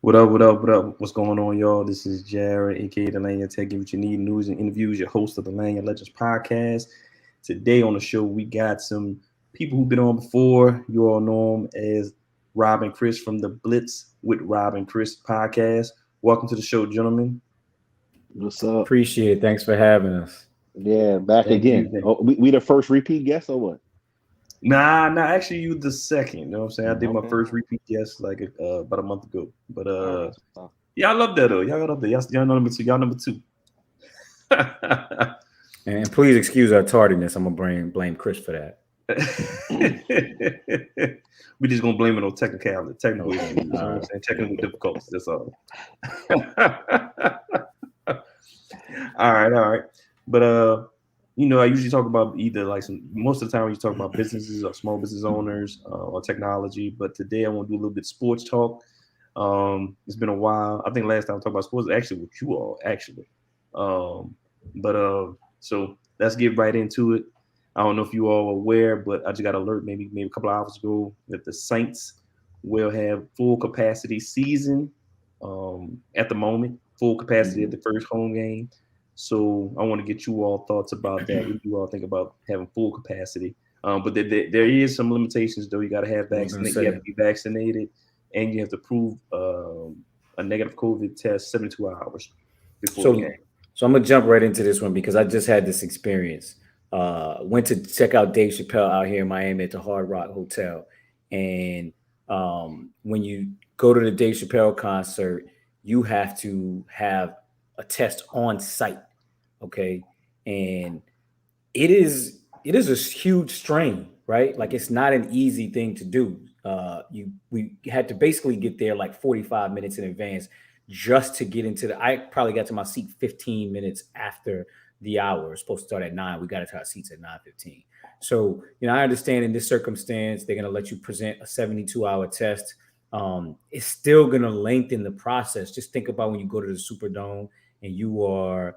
What up, what up, what up? What's going on, y'all? This is Jared, aka the Lagniappe Tech. Give what you need, news and interviews. Your host of the Lagniappe Legends podcast. Today on the show, we got some people who've been on before. You all know them as Rob and Chris from the Blitz with Rob and Chris podcast. Welcome to the show, gentlemen. What's up? Appreciate it. Thanks for having us. Yeah, back Thank again. you. Oh, we the first repeat guest or what? Nah, actually, you the second. You know what I'm saying? I did my Okay. first repeat guest like about a month ago. But All right. yeah, I love that though. Y'all got up there. Y'all number two. Y'all number two. And please excuse our tardiness. I'm gonna blame Chris for that. We just gonna blame it on technical issues. You know what I'm saying? Technical difficulties. That's all. All right. But I usually talk about either most of the time we talk about businesses or small business owners or technology. But today I want to do a little bit of sports talk. It's been a while. I think last time I talked about sports actually with you all actually. So let's get right into it. I don't know if you all are aware, but I just got an alert maybe a couple of hours ago that the Saints will have full capacity season at the moment, full capacity at the first home game. So I want to get you all thoughts about that. What do you all think about having full capacity? But there is some limitations though. You got to have vaccinated. You have to be vaccinated, and you have to prove a negative COVID test 72 hours before the game. So I'm gonna jump right into this one because I just had this experience. Went to check out Dave Chappelle out here in Miami at the Hard Rock Hotel, and when you go to the Dave Chappelle concert, you have to have a test on site. Okay. And it is a huge strain, right? Like it's not an easy thing to do. We had to basically get there like 45 minutes in advance just to get into I probably got to my seat 15 minutes after the hour. It's supposed to start at 9. We got into our seats at 9:15. So, I understand in this circumstance, they're going to let you present a 72-hour test. It's still going to lengthen the process. Just think about when you go to the Superdome and you are,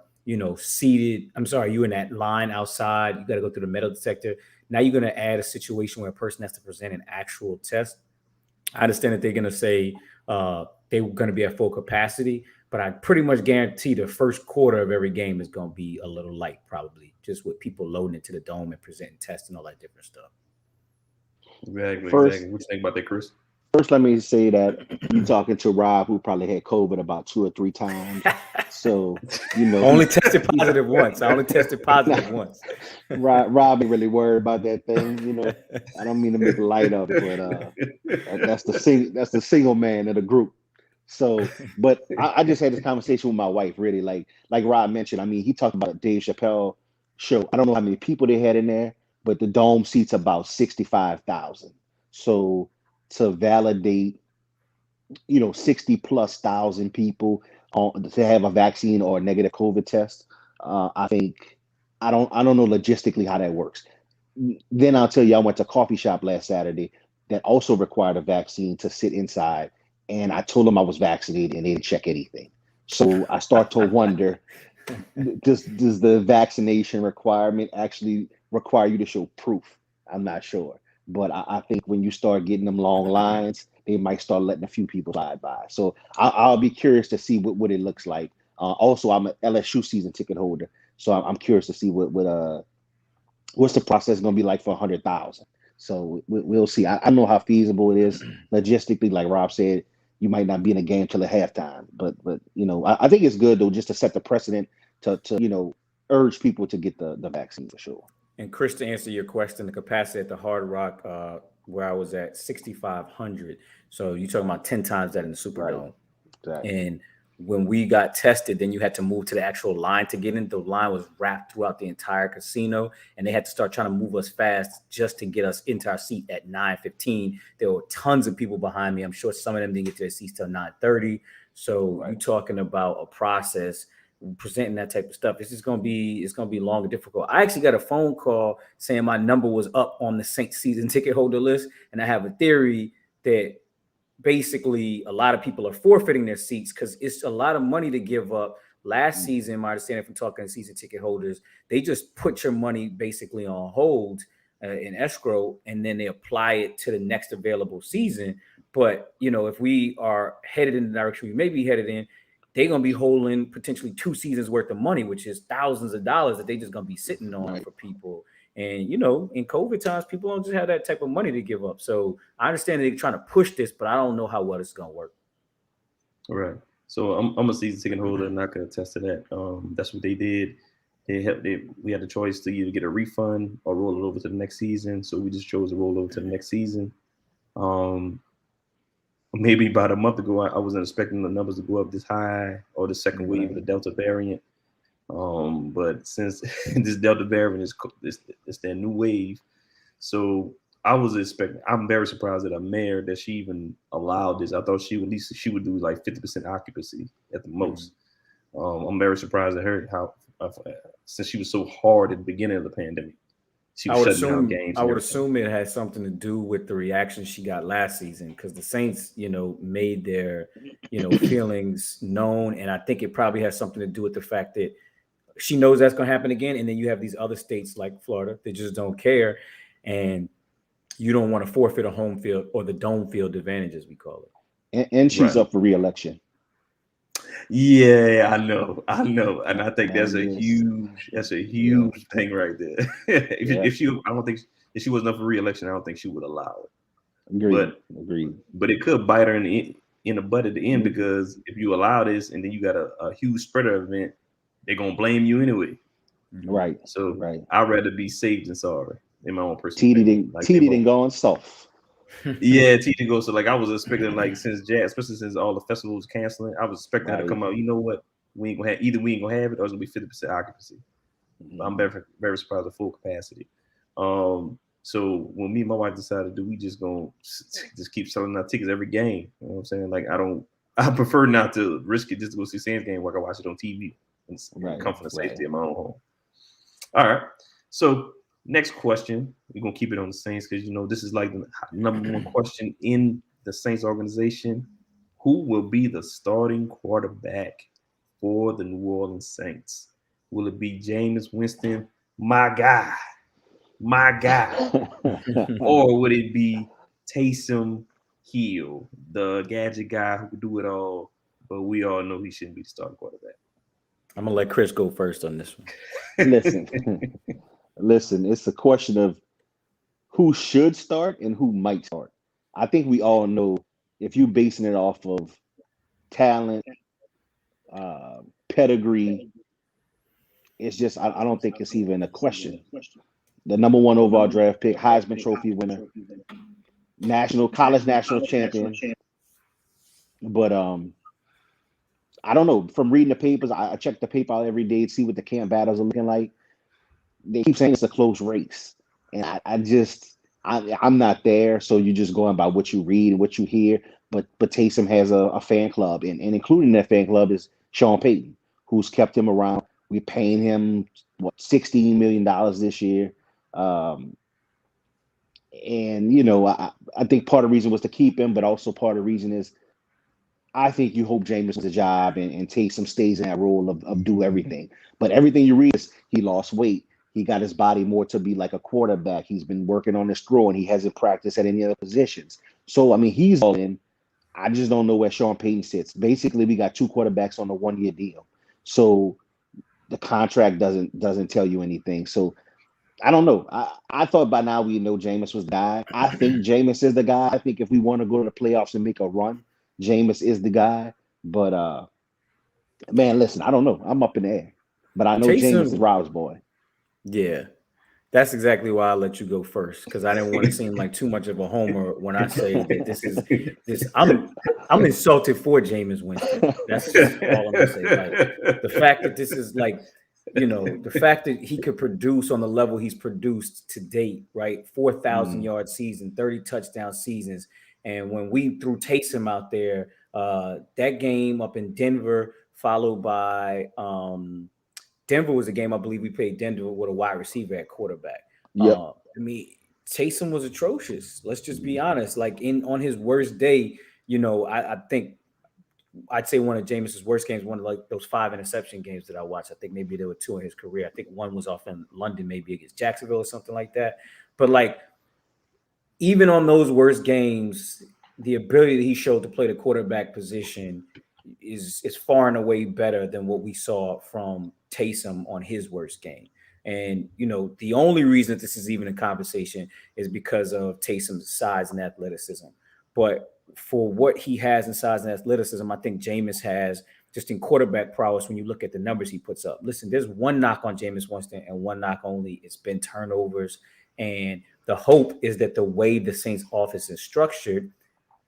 seated. You're in that line outside. You got to go through the metal detector. Now you're going to add a situation where a person has to present an actual test. I understand that they're going to say they're going to be at full capacity, but I pretty much guarantee the first quarter of every game is going to be a little light, probably, just with people loading into the dome and presenting tests and all that different stuff. Exactly. First- What you think about that, Chris? First, let me say that you talking to Rob, who probably had COVID about 2 or 3 times. So Only tested positive once. I only tested positive once. Rob ain't really worried about that thing. I don't mean to make light of it, but that's the single man of the group. So, but I just had this conversation with my wife. Really, like Rob mentioned. I mean, he talked about a Dave Chappelle show. I don't know how many people they had in there, but the dome seats about 65,000. So to validate, 60,000+ people to have a vaccine or a negative COVID test, I think I don't know logistically how that works. Then I'll tell you, I went to a coffee shop last Saturday that also required a vaccine to sit inside. And I told them I was vaccinated and they didn't check anything. So I start to wonder, does the vaccination requirement actually require you to show proof? I'm not sure. But I think when you start getting them long lines, they might start letting a few people slide by. So I'll be curious to see what it looks like. Also, I'm an LSU season ticket holder. So I'm curious to see what's the process going to be like for 100,000. So we'll see. I don't know how feasible it is logistically. Like Rob said, you might not be in a game till at halftime, but I think it's good though, just to set the precedent to urge people to get the vaccine for sure. And Chris, to answer your question, the capacity at the Hard Rock, where I was at 6,500. So you're talking about 10 times that in the Superdome. Right. Exactly. And when we got tested, then you had to move to the actual line to get in. The line was wrapped throughout the entire casino, and they had to start trying to move us fast just to get us into our seat at 9:15. There were tons of people behind me. I'm sure some of them didn't get to their seats till 9:30. So You're talking about a process presenting that type of stuff. It's going to be long and difficult. I actually got a phone call saying my number was up on the Saints season ticket holder list, and I have a theory that basically a lot of people are forfeiting their seats because it's a lot of money to give up. Last season, my understanding from talking to season ticket holders, they just put your money basically on hold in escrow, and then they apply it to the next available season. But if we are headed in the direction we may be headed in, they're gonna be holding potentially 2 seasons worth of money, which is thousands of dollars that they just gonna be sitting on for people. And in COVID times, people don't just have that type of money to give up. So I understand they're trying to push this, but I don't know how well it's gonna work. All right. So I'm a season ticket holder, and I can attest to that. That's what they did. We had the choice to either get a refund or roll it over to the next season. So we just chose to roll over to the next season. Maybe about a month ago, I wasn't expecting the numbers to go up this high, or the second wave of the Delta variant. But since this Delta variant is their new wave, so I was expecting. I'm very surprised at a mayor that she even allowed this. I thought she would do like 50% occupancy at the most. I'm very surprised at her how since she was so hard at the beginning of the pandemic. I would assume it has something to do with the reaction she got last season, because the Saints, made their, feelings known. And I think it probably has something to do with the fact that she knows that's going to happen again. And then you have these other states like Florida that just don't care. And you don't want to forfeit a home field or the dome field advantage, as we call it. And she's up for re-election. Yeah, I know, and I think that's a huge thing right there. If she wasn't up for re-election, I don't think she would allow it. Agreed. But it could bite her in the butt at the end, because if you allow this and then you got a huge spreader event, they're gonna blame you anyway. Right. So I'd rather be safe than sorry in my own personal opinion. TD didn't go on soft. Yeah, TD goes. So I was expecting especially since all the festivals canceling, I was expecting her to come out. You know what? We ain't gonna have we ain't gonna have it, or it's gonna be 50% occupancy. I'm very, very surprised at full capacity. So when me and my wife decided, we just gonna just keep selling our tickets every game. You know what I'm saying? I prefer not to risk it just to go see Saints game where I can watch it on TV and comfort and safety of my own home. All right. So next question, we're gonna keep it on the Saints because this is like the number one question in the Saints organization. Who will be the starting quarterback for the New Orleans Saints? Will it be Jameis Winston, my guy, or would it be Taysom Hill, the gadget guy who could do it all, but we all know he shouldn't be the starting quarterback? I'm gonna let Chris go first on this one. Listen, it's a question of who should start and who might start. I think we all know, if you're basing it off of talent, pedigree, it's just, I don't think it's even a question. The number 1 overall draft pick, Heisman Trophy winner, college national champion. But I don't know. From reading the papers, I check the paper out every day to see what the camp battles are looking like. They keep saying it's a close race, and I'm not there. So you're just going by what you read and what you hear. But Taysom has a fan club, and including that fan club is Sean Payton, who's kept him around. We're paying him $16 million this year, and I think part of the reason was to keep him, but also part of the reason is I think you hope Jameis wins a job and Taysom stays in that role of do everything. But everything you read is he lost weight. He got his body more to be like a quarterback. He's been working on his throw, and he hasn't practiced at any other positions. So, I mean, he's all in. I just don't know where Sean Payton sits. Basically, we got 2 quarterbacks on a 1-year deal. So the contract doesn't tell you anything. So I don't know. I thought by now we know Jameis was the guy. I think Jameis is the guy. I think if we want to go to the playoffs and make a run, Jameis is the guy. But man, listen, I don't know. I'm up in the air. But I know Jameis is Rob's boy. Yeah. That's exactly why I let you go first, because I didn't want to seem like too much of a homer when I say that I'm insulted for Jameis Winston. That's just all I'm gonna say. Like, the fact that this is like, the fact that he could produce on the level he's produced to date, right? 4,000 yard season, 30 touchdown seasons. And when we threw Taysom out there, that game up in Denver, followed by Denver was a game, I believe we played Denver with a wide receiver at quarterback. Yep. I mean, Taysom was atrocious. Let's just be honest. Like on his worst day, I think I'd say one of Jameis's worst games, one of like those 5 interception games that I watched. I think maybe there were 2 in his career. I think one was off in London, maybe against Jacksonville or something like that. But like, even on those worst games, the ability that he showed to play the quarterback position is far and away better than what we saw from Taysom on his worst game. And the only reason that this is even a conversation is because of Taysom's size and athleticism. But for what he has in size and athleticism, I think Jameis has just in quarterback prowess when you look at the numbers he puts up. Listen, there's one knock on Jameis Winston and one knock only. It's been turnovers. And the hope is that the way the Saints offense is structured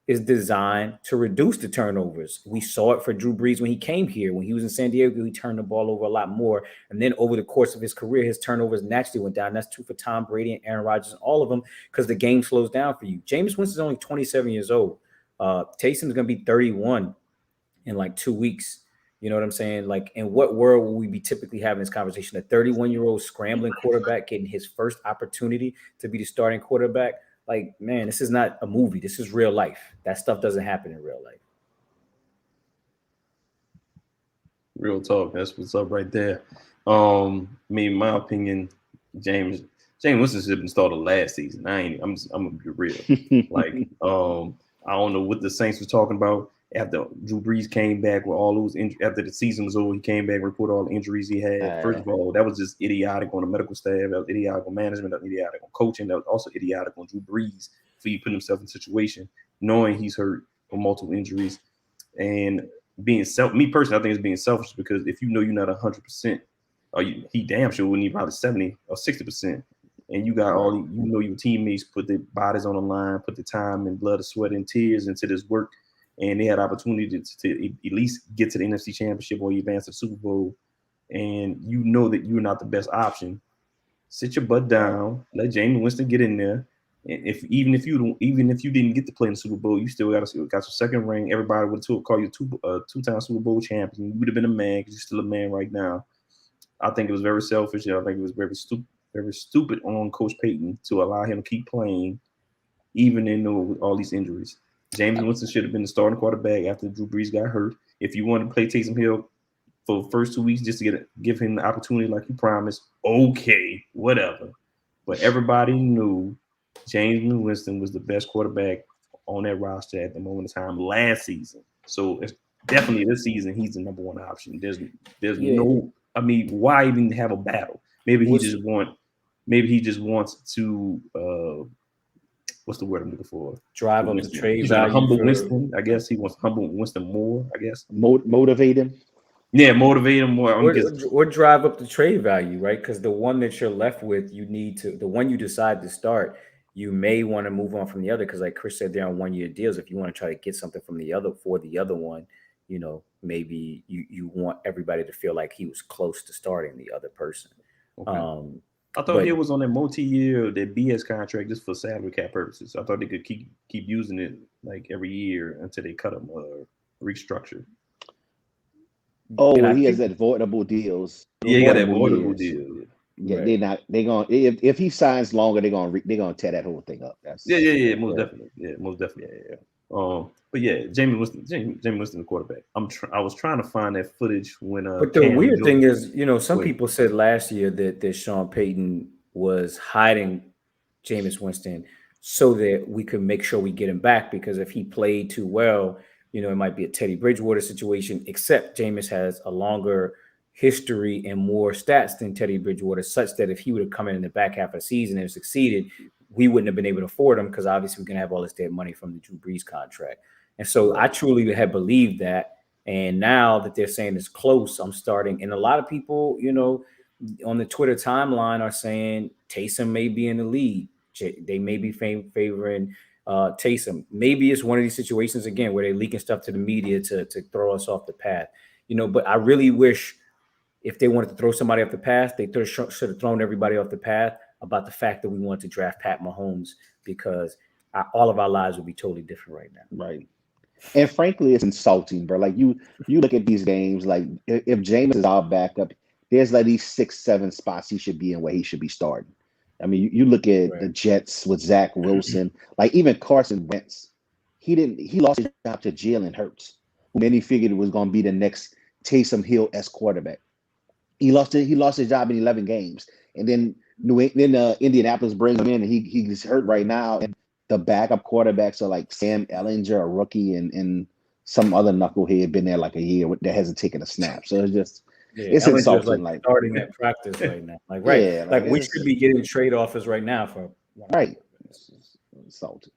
is designed to reduce the turnovers. We saw it for Drew Brees when he came here. When he was in San Diego, he turned the ball over a lot more. And then over the course of his career, his turnovers naturally went down. That's true for Tom Brady and Aaron Rodgers and all of them because the game slows down for you. Jameis Winston's only 27 years old. Taysom's going to be 31 in like 2 weeks. You know what I'm saying? Like, in what world will we be typically having this conversation? A 31-year-old scrambling quarterback getting his first opportunity to be the starting quarterback? Like, man, this is not a movie. This is real life. That stuff doesn't happen in real life. Real talk. That's what's up right there. In my opinion, James Winston should have been started last season. I'm gonna be real. Like, I don't know what the Saints were talking about after Drew Brees came back with all those after the season was over. He came back and reported all the injuries he had. First of all, that was just idiotic on the medical staff. That was idiotic on management. That was idiotic on coaching. That was also idiotic on Drew Brees for you putting himself in a situation knowing he's hurt with multiple injuries and being me personally, I think it's being selfish because if you know you're not 100%, or he damn sure wouldn't need probably 70 or 60%. And you got your teammates put their bodies on the line, put the time and blood, sweat, and tears into this work, and they had opportunity to at least get to the NFC Championship or advance to the Super Bowl, and you know that you're not the best option. Sit your butt down, let Jameis Winston get in there, and even if you didn't get to play in the Super Bowl, you still got your second ring. Everybody would call you two-time Super Bowl champion. You would have been a man because you're still a man right now. I think it was very selfish. I think it was very stupid on Coach Payton to allow him to keep playing, even in with all these injuries. Jameis Winston should have been the starting quarterback after Drew Brees got hurt. If you want to play Taysom Hill for the first 2 weeks just to give him the opportunity like you promised, okay, whatever. But everybody knew Jameis Winston was the best quarterback on that roster at the moment of time last season. So it's definitely this season he's the number one option. There's no. I mean, why even have a battle? Maybe he just wants to what's the word I'm looking for? Drive up the trade He's value. humble Winston. I guess he wants to humble Winston more. I guess motivate him. Yeah, motivate him more. Or drive up the trade value, right? Because the one that you're left with, the one you decide to start, you may want to move on from the other. Because like Chris said, they're on 1-year deals. If you want to try to get something from the other for the other one, maybe you want everybody to feel like he was close to starting the other person. Okay. I thought he was on that multi-year, that BS contract just for salary cap purposes. I thought they could keep using it like every year until they cut him or restructure. Oh, and he has avoidable deals. Yeah, he got that avoidable deal. Yeah, right. They're gonna if he signs longer, they're gonna tear that whole thing up. Most definitely. Yeah, most definitely. Yeah. But yeah, Jameis Winston, the quarterback. I was trying to find that footage when. But the weird thing is, some people said last year that Sean Payton was hiding Jameis Winston so that we could make sure we get him back, because if he played too well, it might be a Teddy Bridgewater situation. Except Jameis has a longer history and more stats than Teddy Bridgewater, such that if he would have come in the back half of the season and succeeded, we wouldn't have been able to afford him, because obviously we're going to have all this dead money from the Drew Brees contract. And so I truly had believed that. And now that they're saying it's close, I'm starting. And a lot of people, on the Twitter timeline are saying Taysom may be in the lead. They may be favoring Taysom. Maybe it's one of these situations, again, where they're leaking stuff to the media to throw us off the path. But I really wish if they wanted to throw somebody off the path, they should have thrown everybody off the path about the fact that we wanted to draft Pat Mahomes, because all of our lives would be totally different right now. Right. And frankly, it's insulting, bro. Like you look at these games, like if Jameis is our backup, there's like these 6-7 spots he should be in where he should be starting. I mean, you look at the Jets with Zach Wilson, like even Carson Wentz, he lost his job to Jalen Hurts. who many figured was going to be the next Taysom Hill-esque quarterback. He lost his job in 11 games, and then Indianapolis brings him in, and he's hurt right now. And the backup quarterbacks are like Sam Ellinger, a rookie, and some other knucklehead been there like a year that hasn't taken a snap. So it's Ellinger's insulting. like starting at practice right now. Like right, Yeah, like we should be getting trade offers right now for right. It's insulting.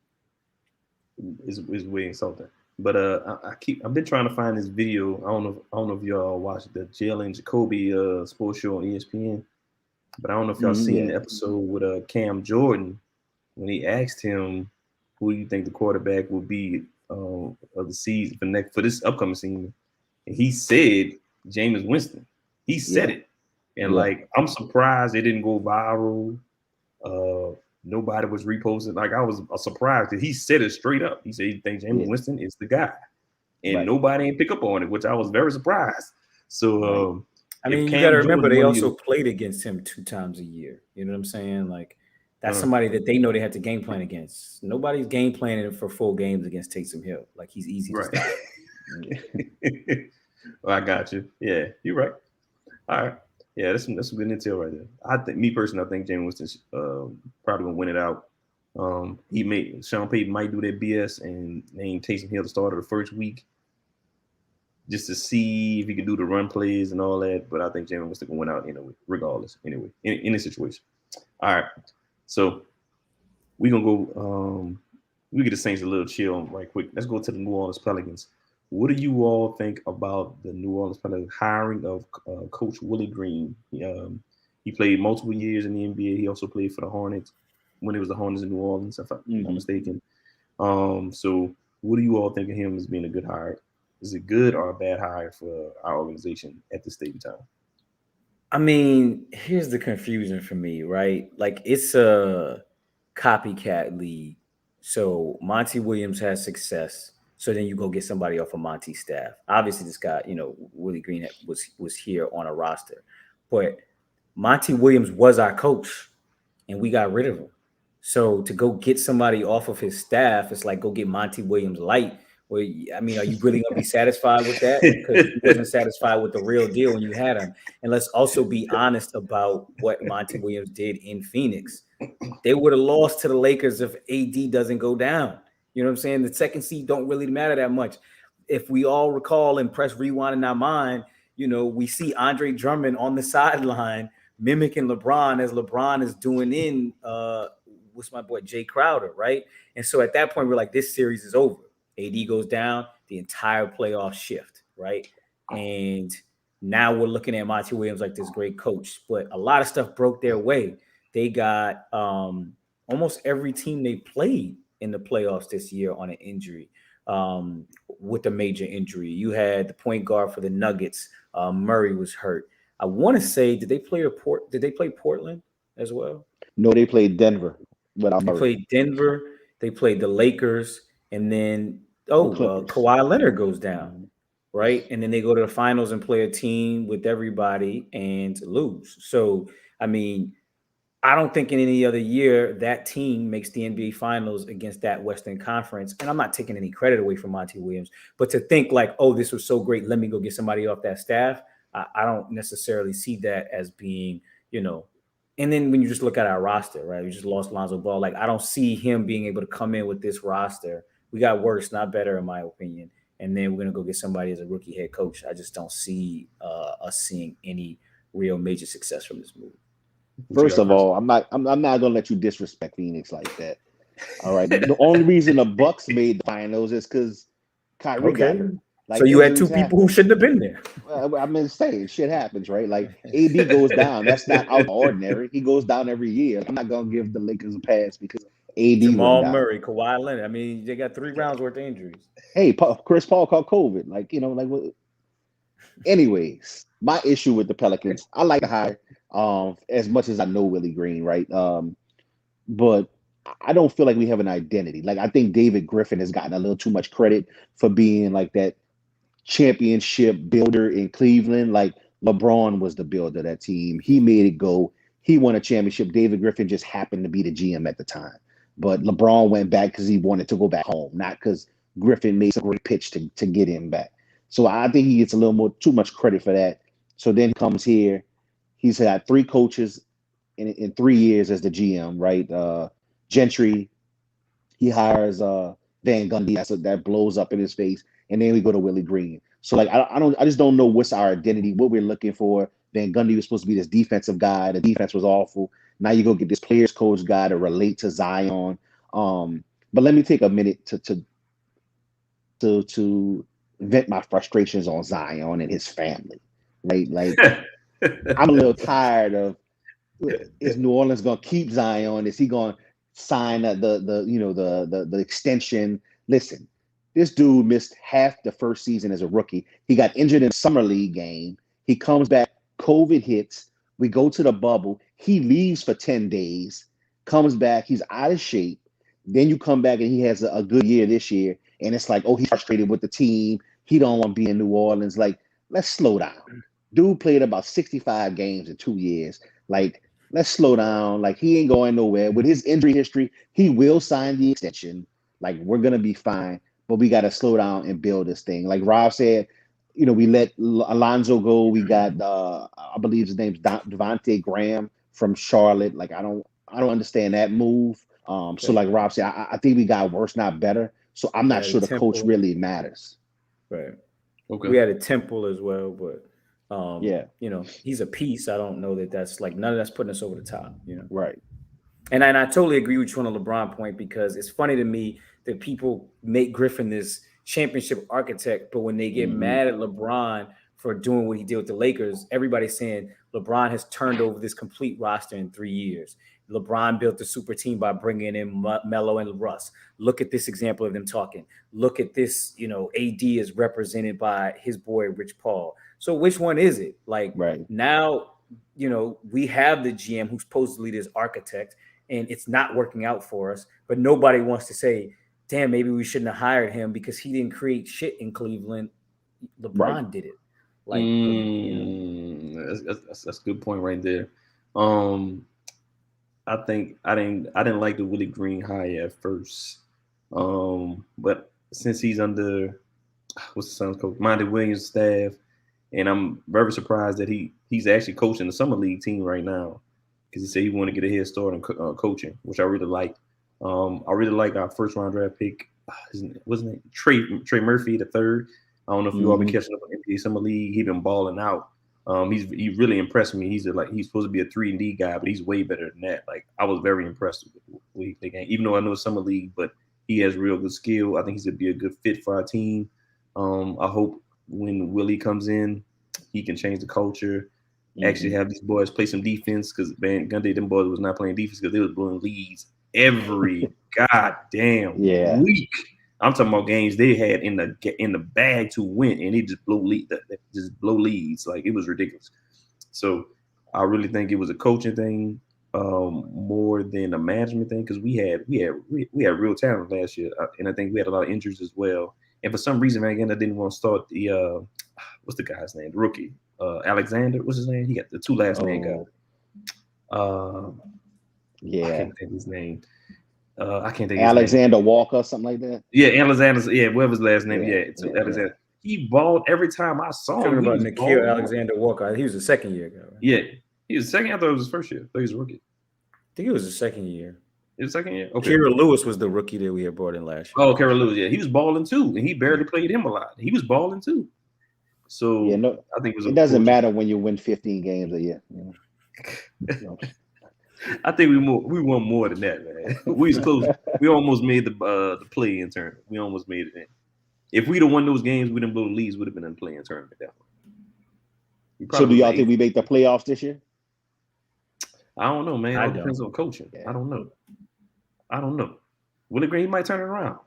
Is way insulting. But I've been trying to find this video. I don't know if y'all watched the Jalen Jacoby sports show on ESPN, but I don't know if y'all seen the episode with Cam Jordan when he asked him who you think the quarterback will be of the season for this upcoming season, and he said Jameis Winston. He said it, and like I'm surprised it didn't go viral. Nobody was reposting. Like I was surprised that he said it straight up. He said he thinks Jameis Winston is the guy, and nobody ain't pick up on it, which I was very surprised. So I mean, you got to remember they also played against him 2 times a year. You know what I'm saying? Like that's somebody that they know they have to game plan against. Nobody's game planning for full games against Taysom Hill. Like he's easy to stop. Well, I got you. Yeah, you're right. All right. Yeah, that's some good intel right there. I think Jameis Winston's probably gonna win it out. Sean Payton might do that BS and name Taysom Hill the starter the first week, just to see if he can do the run plays and all that. But I think Jameis Winston can win out anyway, regardless. Anyway, in this situation. All right, so we gonna go. We get the Saints a little chill right quick. Let's go to the New Orleans Pelicans. What do you all think about the New Orleans Pelicans hiring of Coach Willie Green? He played multiple years in the NBA. He also played for the Hornets when it was the Hornets in New Orleans, if I'm not mistaken. So what do you all think of him as being a good hire? Is it good or a bad hire for our organization at this stage of time? I mean, here's the confusion for me, right? Like it's a copycat league. So Monty Williams has success. So then you go get somebody off of Monty's staff. Obviously, this guy, Willie Green was here on a roster. But Monty Williams was our coach, and we got rid of him. So to go get somebody off of his staff, it's like go get Monty Williams light. Well, I mean, are you really going to be satisfied with that? Because you wasn't satisfied with the real deal when you had him. And let's also be honest about what Monty Williams did in Phoenix. They would have lost to the Lakers if AD doesn't go down. You know what I'm saying? The second seed don't really matter that much. If we all recall and press rewind in our mind, we see Andre Drummond on the sideline mimicking LeBron as LeBron is doing in what's my boy Jay Crowder, right? And so at that point, we're like, this series is over. AD goes down, the entire playoff shift, right? And now we're looking at Monty Williams like this great coach, but a lot of stuff broke their way. They got almost every team they played in the playoffs this year on an injury, with a major injury. You had the point guard for the Nuggets. Murray was hurt. I want to say, did they play Portland as well? No, they played Denver. They played Denver. They played the Lakers, and then Kawhi Leonard goes down, right? And then they go to the finals and play a team with everybody and lose. So, I mean, I don't think in any other year that team makes the NBA Finals against that Western Conference. And I'm not taking any credit away from Monty Williams, but to think like, oh, this was so great, let me go get somebody off that staff. I don't necessarily see that as being, and then when you just look at our roster, right? We just lost Lonzo Ball. Like, I don't see him being able to come in with this roster. We got worse, not better, in my opinion. And then we're going to go get somebody as a rookie head coach. I just don't see us seeing any real major success from this move. First of all, I'm not gonna let you disrespect Phoenix like that. All right. The only reason the Bucks made the finals is because Kyrie got hurt. Like, so you had two people who shouldn't have been there. Well, I mean, shit happens, right? Like AD goes down. That's not out of ordinary. He goes down every year. I'm not gonna give the Lakers a pass because AD Jamal Murray, Kawhi Leonard. I mean, they got 3 rounds worth of injuries. Hey, Chris Paul caught COVID. Anyways, my issue with the Pelicans, I like the hire. As much as I know Willie Green, right? But I don't feel like we have an identity. Like, I think David Griffin has gotten a little too much credit for being like that championship builder in Cleveland. Like, LeBron was the builder of that team. He made it go. He won a championship. David Griffin just happened to be the GM at the time. But LeBron went back because he wanted to go back home, not because Griffin made some great pitch to get him back. So I think he gets a little too much credit for that. So then he comes here. He's had 3 coaches in 3 years as the GM, right? Gentry, he hires Van Gundy. That blows up in his face, and then we go to Willie Green. So like I just don't know what's our identity, what we're looking for. Van Gundy was supposed to be this defensive guy. The defense was awful. Now you go get this players coach guy to relate to Zion. But let me take a minute to vent my frustrations on Zion and his family. Right, like I'm a little tired of, is New Orleans going to keep Zion? Is he going to sign the extension? Listen, this dude missed half the first season as a rookie. He got injured in the summer league game. He comes back, COVID hits. We go to the bubble. He leaves for 10 days, comes back. He's out of shape. Then you come back and he has a good year this year. And it's like, oh, he's frustrated with the team. He don't want to be in New Orleans. Like, let's slow down. Dude played about 65 games in 2 years. Like, let's slow down. Like, he ain't going nowhere. With his injury history, he will sign the extension. Like, we're going to be fine. But we got to slow down and build this thing. Like Rob said, we let Alonzo go. We got, I believe his name's Devontae Graham from Charlotte. Like, I don't understand that move. So like Rob said, I think we got worse, not better. So I'm not sure the coach really matters. Right. Okay. We had a Temple as well, but yeah, he's a piece. I don't know that's like none of that's putting us over the top. Right. And I totally agree with you on the LeBron point, because it's funny to me that people make Griffin this championship architect, but when they get mad at LeBron for doing what he did with the Lakers, everybody's saying LeBron has turned over this complete roster in 3 years. LeBron built the super team by bringing in Melo and Russ. Look at this example of them talking. Look at this, AD is represented by his boy, Rich Paul. So which one is it? Like right. Now, we have the GM who's supposedly this architect, and it's not working out for us, but nobody wants to say, damn, maybe we shouldn't have hired him because he didn't create shit in Cleveland. LeBron did it. Like, that's a good point right there. I think I didn't like the Willie Green hire at first, but since he's under what's the son's coach, Monty Williams' staff, and I'm very surprised that he's actually coaching the summer league team right now, because he said he wanted to get a head start in coaching, which I really like. I really like our first round draft pick. Wasn't it Trey Murphy the third? I don't know if you all been catching up on NBA summer league. He been balling out. He really impressed me. He's supposed to be a 3-and-D guy, but he's way better than that. Like, I was very impressed with the game, even though I know it's summer league, but he has real good skill. I think he's gonna be a good fit for our team. I hope when Willie comes in, he can change the culture. Actually have these boys play some defense, because Van Gundy, them boys was not playing defense because they was blowing leads every goddamn week. I'm talking about games they had in the bag to win, and they just blow leads. Like, it was ridiculous. So I really think it was a coaching thing more than a management thing, because we had real talent last year, and I think we had a lot of injuries as well. And for some reason, again, I didn't want to start the what's the guy's name, the rookie Alexander. What's his name? He got the 2 last name guy. I can't think of his name. I can't think of Alexander Walker, something like that. Yeah, Alexander. Yeah, whatever his last name. Alexander. He balled every time I saw him. Talking about Nikhil Alexander Walker. He was a second year guy. Right? Yeah, he was second. I thought it was his first year. I thought he was a rookie. I think it was his second year. It was second year. Okay. Kira Lewis was the rookie that we had brought in last year. Oh, Kira Lewis. Yeah, he was balling too, and he barely played him a lot. He was balling too. So I think it doesn't matter when you win 15 games a year. I think we won more than that, man. We was close. We almost made the play-in tournament. We almost made it in. If we'd have won those games, we didn't blow the leads, would have been in the play-in tournament. So do y'all think we make the playoffs this year? I don't know, man. It depends on coaching. Yeah. I don't know. Willie Green might turn it around.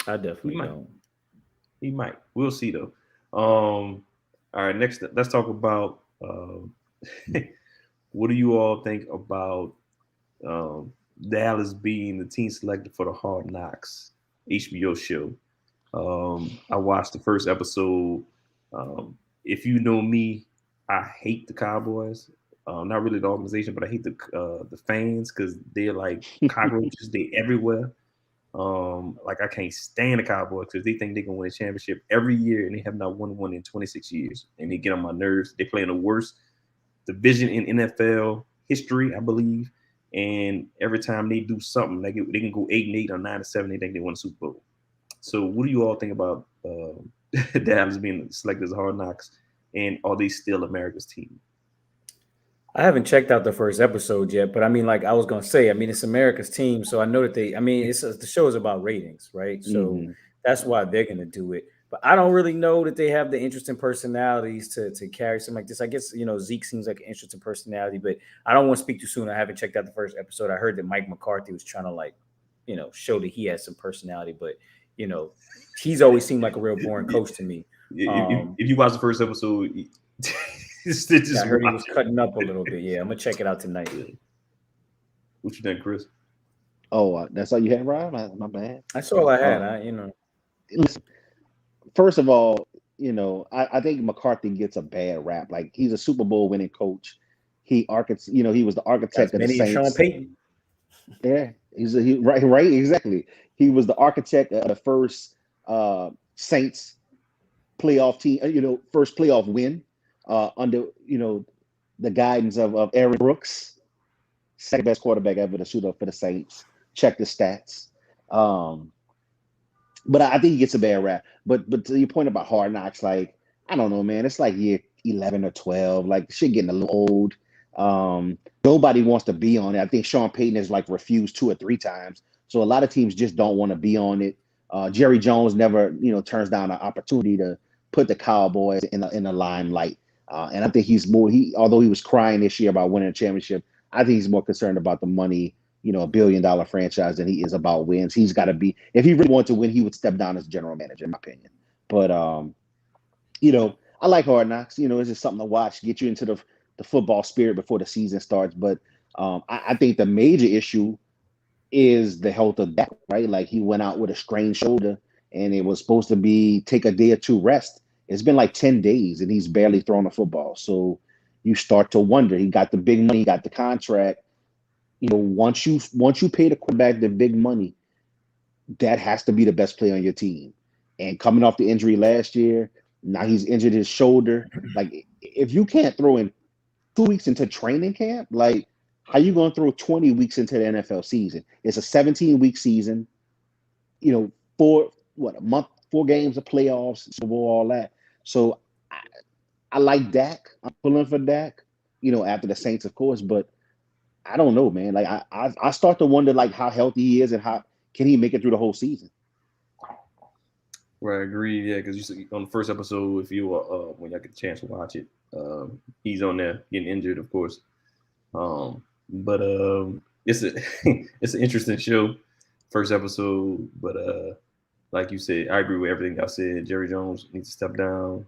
I definitely don't. He might. We'll see though. All right, next let's talk about what do you all think about Dallas being the team selected for the Hard Knocks HBO show? I watched the first episode. If you know me, I hate the Cowboys. Not really the organization, but I hate the fans, because they're like cockroaches. They everywhere. Like I can't stand the Cowboys because they think they can win a championship every year and they have not won one in 26 years. And they get on my nerves. They play in the worst division in NFL history, I believe. And every time they do something, like they can go 8-8 or 9-7, they think they won a Super Bowl. So, what do you all think about Dallas being selected as Hard Knocks, and are they still America's team? I haven't checked out the first episode yet, but I mean, like I was gonna say, I mean, it's America's team, so I know that they. I mean, it's the show is about ratings, right? So that's why they're gonna do it. But I don't really know that they have the interesting personalities to carry something like this. I guess Zeke seems like an interesting personality, but I don't want to speak too soon. I haven't checked out the first episode. I heard that Mike McCarthy was trying to show that he has some personality, but he's always seemed like a real boring coach to me. If you watch the first episode. I heard he was cutting up a little bit. Yeah, I'm gonna check it out tonight. What you think, Chris? Oh, that's all you had, Ryan? My bad. That's all I had. Listen, first of all, I think McCarthy gets a bad rap. Like he's a Super Bowl winning coach. He was the architect of the Saints. Sean Payton. Yeah, right, exactly. He was the architect of the first Saints playoff team. First playoff win. Under the guidance of Aaron Brooks, second best quarterback ever to shoot up for the Saints. Check the stats. But I think he gets a bad rap. But to your point about Hard Knocks, like I don't know, man. It's like year 11 or 12. Like shit getting a little old. Nobody wants to be on it. I think Sean Payton has like refused 2 or 3 times. So a lot of teams just don't want to be on it. Jerry Jones never turns down an opportunity to put the Cowboys in the limelight. And I think although he was crying this year about winning a championship, I think he's more concerned about the money, $1 billion franchise than he is about wins. He's got to be, if he really wanted to win, he would step down as general manager, in my opinion. But, I like Hard Knocks. It's just something to watch, get you into the football spirit before the season starts. But I think the major issue is the health of Dak, right? Like he went out with a strained shoulder and it was supposed to take a day or 2 rest. It's been like 10 days and he's barely thrown a football. So you start to wonder. He got the big money, he got the contract. Once you pay the quarterback the big money, that has to be the best player on your team. And coming off the injury last year, now he's injured his shoulder. Like if you can't throw in 2 weeks into training camp, like how you going to throw 20 weeks into the NFL season? It's a 17-week season, a month, 4 games of playoffs, Super Bowl, all that. So I like Dak. I'm pulling for Dak, after the Saints, of course, but I don't know, man. Like I start to wonder like how healthy he is and how can he make it through the whole season. Right, I agree. Yeah, because you see on the first episode, if you when y'all get a chance to watch it, he's on there getting injured, of course. But it's it's an interesting show, first episode. But like you said, I agree with everything y'all said. Jerry Jones needs to step down.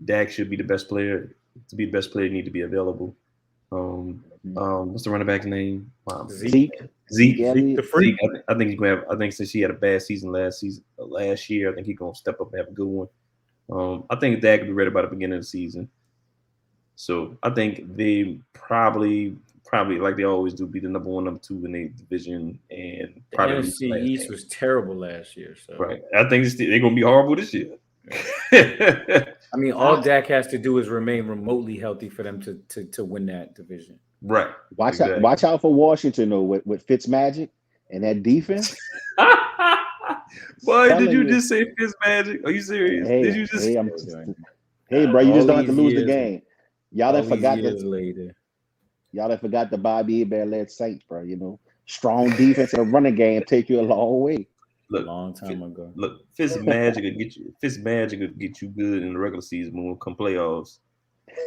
Dak should be the best player. To be the best player, need to be available. What's the running back's name? Zeke. The freak. I think he's gonna have. I think since he had a bad season last year, I think he's gonna step up and have a good one. I think Dak will be ready by the beginning of the season. So I think they probably like they always do, be the number 1, number 2 in the division, and the NFC East was terrible last year. So right, I think they're gonna be horrible this year. I mean, all Dak has to do is remain remotely healthy for them to win that division. Right. Watch out for Washington though with Fitzmagic and that defense. Boy, did you just say Fitzmagic? Are you serious? Did you just? Hey, bro, you just don't have to lose the game. Y'all that forgot the Bobby Hebert-led Saints, bro. Strong defense and a running game take you a long way. Look, a long time ago. Look, Fitzmagic will get you good in the regular season, but when come playoffs,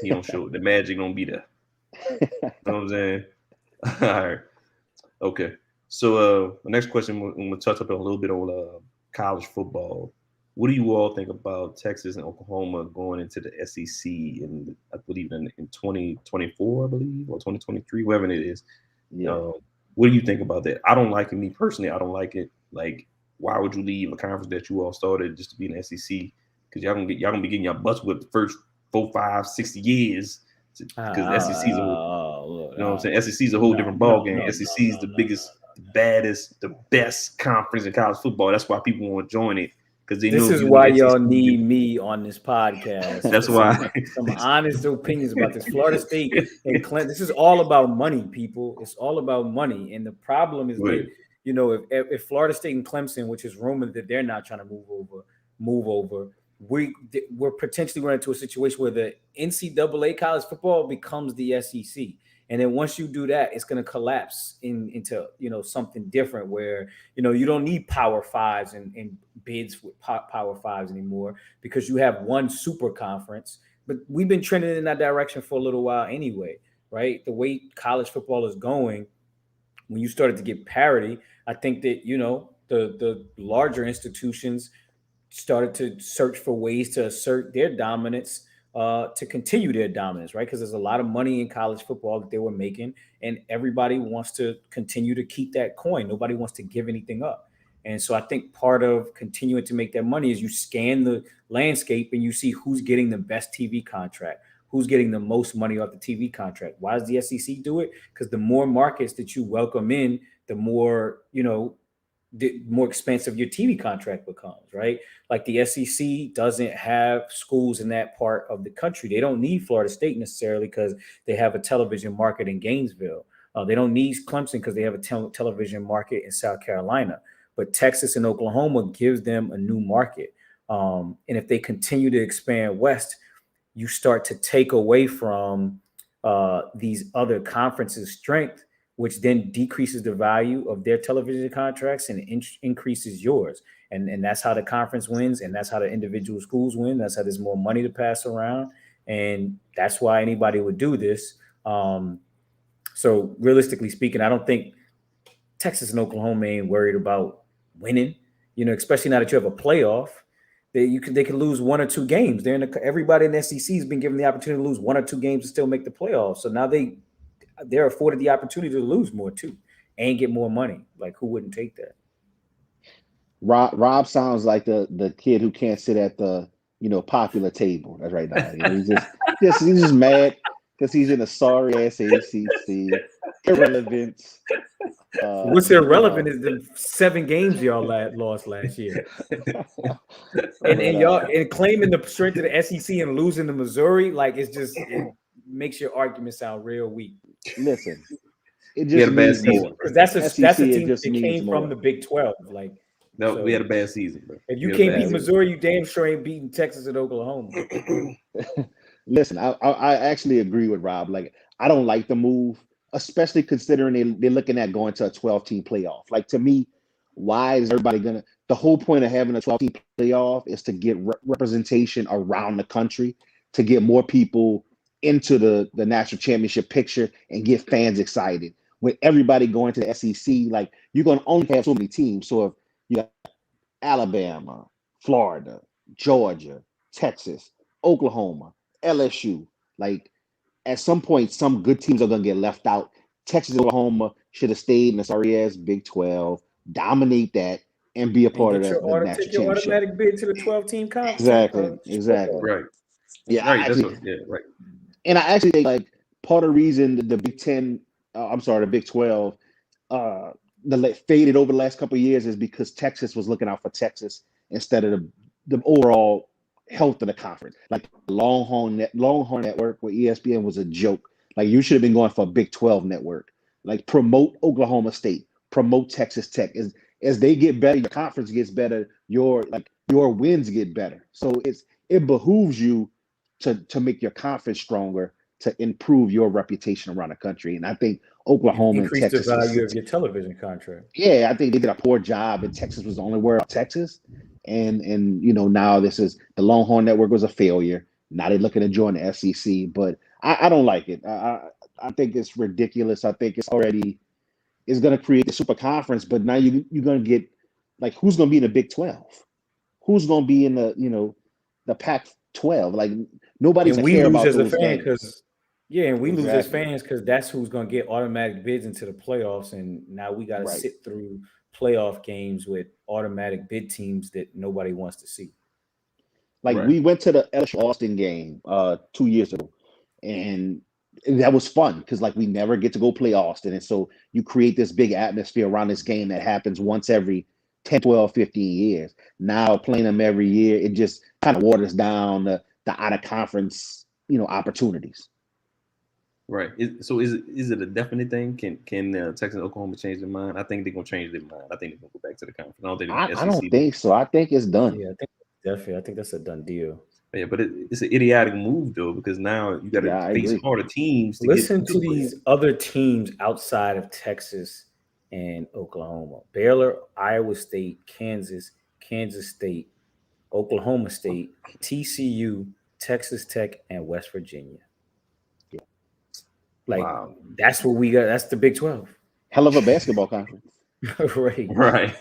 he don't show the magic don't be there. You know what I'm saying? All right. Okay. So the next question, we're gonna touch up a little bit on college football. What do you all think about Texas and Oklahoma going into the SEC in, I believe, in 2024, I believe, or 2023, whatever it is? Yeah. What do you think about that? I don't like it. Me personally, I don't like it. Like, why would you leave a conference that you all started just to be in the SEC? Because y'all gonna be getting your butts whipped the first 4, 5, 60 years. Because SEC is a whole, you know what I'm saying? SEC is a whole different ball game. SEC is the the best conference in college football. That's why people want to join it, because they know. This is why y'all need me on this podcast. That's why some honest opinions about this. Florida State and Clemson. This is all about money, people. It's all about money, and the problem is that if Florida State and Clemson, which is rumored that they're not trying to move over, we're potentially running into a situation where the NCAA college football becomes the SEC. And then once you do that, it's going to collapse into something different where you don't need Power Fives and bids with Power Fives anymore, because you have one super conference. But we've been trending in that direction for a little while anyway, right? The way college football is going, when you started to get parity, I think that the larger institutions started to search for ways to assert their dominance, to continue their dominance, right? Because there's a lot of money in college football that they were making, and everybody wants to continue to keep that coin. Nobody wants to give anything up. And so I think part of continuing to make that money is you scan the landscape and you see who's getting the best TV contract, who's getting the most money off the TV contract. Why does the SEC do it? Because the more markets that you welcome in, the more, the more expensive your TV contract becomes, right? Like the SEC doesn't have schools in that part of the country. They don't need Florida State necessarily because they have a television market in Gainesville. They don't need Clemson because they have a television market in South Carolina. But Texas and Oklahoma gives them a new market. And if they continue to expand west, you start to take away from these other conferences' strength, which then decreases the value of their television contracts and increases yours. And that's how the conference wins, and that's how the individual schools win. That's how there's more money to pass around. And that's why anybody would do this. So realistically speaking, I don't think Texas and Oklahoma ain't worried about winning, especially now that you have a playoff. They can lose one or two games. Everybody in the SEC has been given the opportunity to lose one or two games and still make the playoffs. So now they're afforded the opportunity to lose more too and get more money. Like, who wouldn't take that? Rob sounds like the kid who can't sit at the popular table. That's right now. He's just mad because he's in a sorry ass ACC. Irrelevant. What's irrelevant is the 7 games y'all lost last year, and y'all and claiming the strength of the SEC and losing to Missouri. Like, it makes your argument sound real weak. Listen, it just means more. Because that's a team that came from the Big 12. Like, no, we had a bad season, bro. If you can't beat Missouri, you damn sure ain't beating Texas and Oklahoma. Listen, I actually agree with Rob. Like, I don't like the move, especially considering they're looking at going to a 12-team playoff. Like, to me, why is everybody gonna? The whole point of having a 12-team playoff is to get representation around the country, to get more people into the national championship picture and get fans excited. With everybody going to the SEC, like, you're gonna only have so many teams. So if you got Alabama, Florida, Georgia, Texas, Oklahoma, LSU, like, at some point, some good teams are going to get left out. Texas and Oklahoma should have stayed in the sorry-ass Big 12, dominate that, and be a part of the national championship. Automatic bid to the 12-team conference. Exactly. Right. Yeah, right. And I actually think, like, part of the reason the Big 12, faded over the last couple of years is because Texas was looking out for Texas instead of the overall health of the conference. Like, Longhorn Network with ESPN was a joke. Like, you should have been going for a Big 12 network. Like, promote Oklahoma State, promote Texas Tech. As they get better, your conference gets better, your wins get better. So it behooves you to make your conference stronger, to improve your reputation around the country. And I think Oklahoma and Texas increase the value of your television contract. Yeah, I think they did a poor job, and Texas was the only word about Texas. And now this is the Longhorn Network was a failure. Now they're looking to join the SEC, but I don't like it. I think it's ridiculous. I think it's going to create the super conference, but now you're going to get, like, who's going to be in the Big 12? Who's going to be in the Pac-12? Like, nobody's going to care about those games. And we lose as fans because that's who's going to get automatic bids into the playoffs, and now we got to sit through playoff games with automatic bid teams that nobody wants to see. Like, we went to the LSU Austin game 2 years ago, and that was fun because like we never get to go play Austin. And so you create this big atmosphere around this game that happens once every 10, 12, 15 years. Now playing them every year, it just kind of waters down the out of conference, opportunities. Right. Is it a definite thing? Can Texas and Oklahoma change their mind? I think they're gonna change their mind. I think they're gonna go back to the conference. I don't think I don't think so. I think it's done. Yeah, I think definitely. I think that's a done deal. Yeah, but it's an idiotic move though, because now you got to face harder teams. Listen to these other teams outside of Texas and Oklahoma: Baylor, Iowa State, Kansas State, Oklahoma State, TCU, Texas Tech, and West Virginia. Yeah. Like, that's what we got. That's the Big 12. Hell of a basketball conference. Right.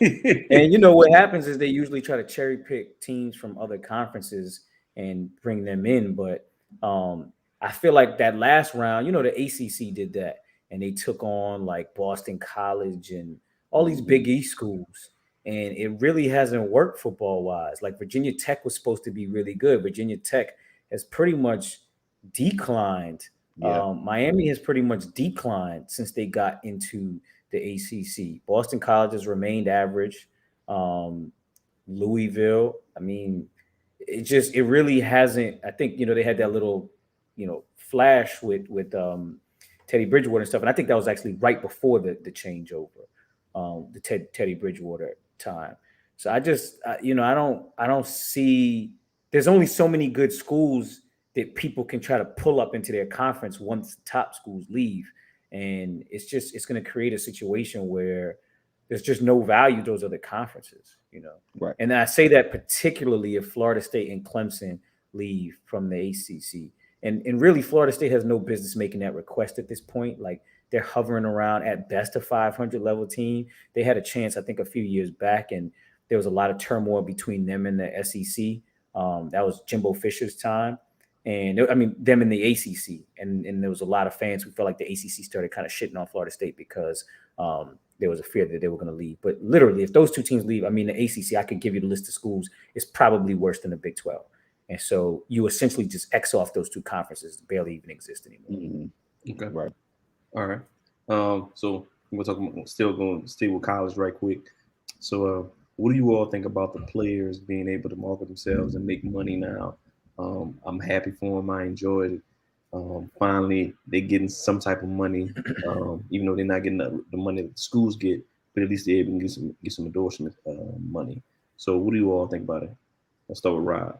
And what happens is they usually try to cherry pick teams from other conferences and bring them in. But I feel like that last round, the ACC did that, and they took on like Boston College and all these Big East schools. And it really hasn't worked football wise. Like Virginia Tech was supposed to be really good. Virginia Tech has pretty much declined. Yeah. Miami has pretty much declined since they got into the ACC. Boston College has remained average. Louisville, I mean, it really hasn't. I think they had that little flash with Teddy Bridgewater and stuff, and I think that was actually right before the changeover, the Teddy Bridgewater time. So I just I don't see. There's only so many good schools that people can try to pull up into their conference once the top schools leave. And it's going to create a situation where there's just no value to those other conferences, Right. And I say that particularly if Florida State and Clemson leave from the ACC. And really, Florida State has no business making that request at this point. Like, they're hovering around at best a 500 level team. They had a chance, I think, a few years back, and there was a lot of turmoil between them and the SEC. That was Jimbo Fisher's time. And them in the ACC, and there was a lot of fans who felt like the ACC started kind of shitting on Florida State because there was a fear that they were going to leave. But literally, if those two teams leave, the ACC, I could give you the list of schools, is probably worse than the Big 12. And so you essentially just X off those two conferences, barely even exist anymore. Mm-hmm. Okay. Right. All right. So we're still going to stay with college right quick. So what do you all think about the players being able to market themselves and make money now? I'm happy for them. I enjoyed it. Finally, they're getting some type of money, even though they're not getting the money that the schools get, but at least they're able to get some endorsement money. So what do you all think about it? Let's start with Rob.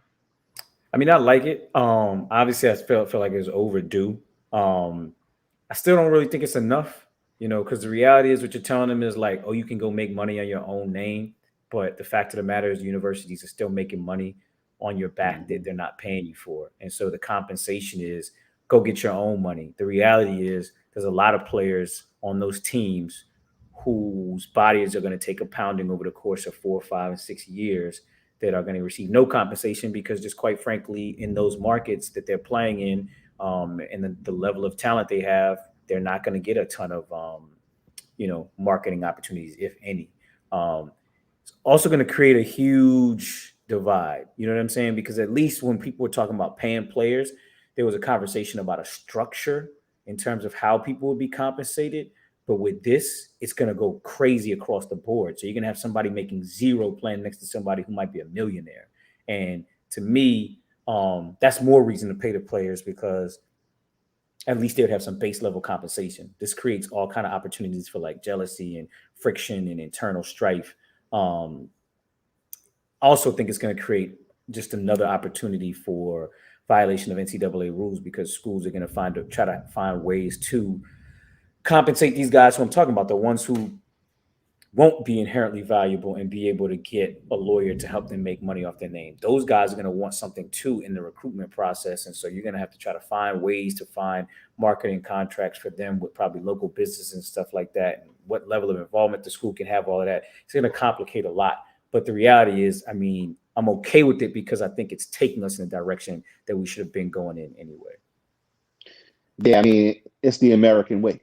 I like it. Obviously, I felt like it was overdue. I still don't really think it's enough, because the reality is what you're telling them is like, oh, you can go make money on your own name. But the fact of the matter is universities are still making money on your back that they're not paying you for. And so the compensation is go get your own money. The reality is there's a lot of players on those teams whose bodies are going to take a pounding over the course of 4, 5, and 6 years that are going to receive no compensation because just quite frankly, in those markets that they're playing in and the level of talent they have, they're not going to get a ton of, marketing opportunities, if any. It's also going to create a huge divide. You know what I'm saying? Because at least when people were talking about paying players, there was a conversation about a structure in terms of how people would be compensated. But with this, it's going to go crazy across the board. So you're going to have somebody making zero playing next to somebody who might be a millionaire. And to me, that's more reason to pay the players because at least they would have some base level compensation. This creates all kind of opportunities for like jealousy and friction and internal strife. Also think it's going to create just another opportunity for violation of NCAA rules because schools are going to try to find ways to compensate these guys who I'm talking about, the ones who won't be inherently valuable and be able to get a lawyer to help them make money off their name. Those guys are going to want something too in the recruitment process. And so you're going to have to try to find ways to find marketing contracts for them with probably local businesses and stuff like that. And what level of involvement the school can have, all of that. It's going to complicate a lot. But the reality is, I'm okay with it because I think it's taking us in a direction that we should have been going in anyway. Yeah, it's the American way.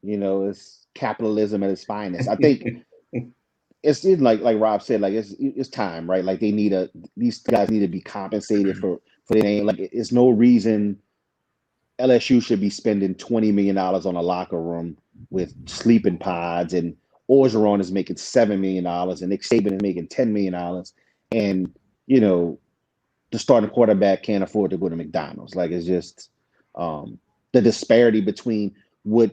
It's capitalism at its finest. I think it's like Rob said, like it's time, right? Like these guys need to be compensated for their name. Like it's no reason LSU should be spending $20 million on a locker room with sleeping pods, and Orgeron is making $7 million, and Nick Saban is making $10 million, and you know the starting quarterback can't afford to go to McDonald's. Like it's just the disparity between what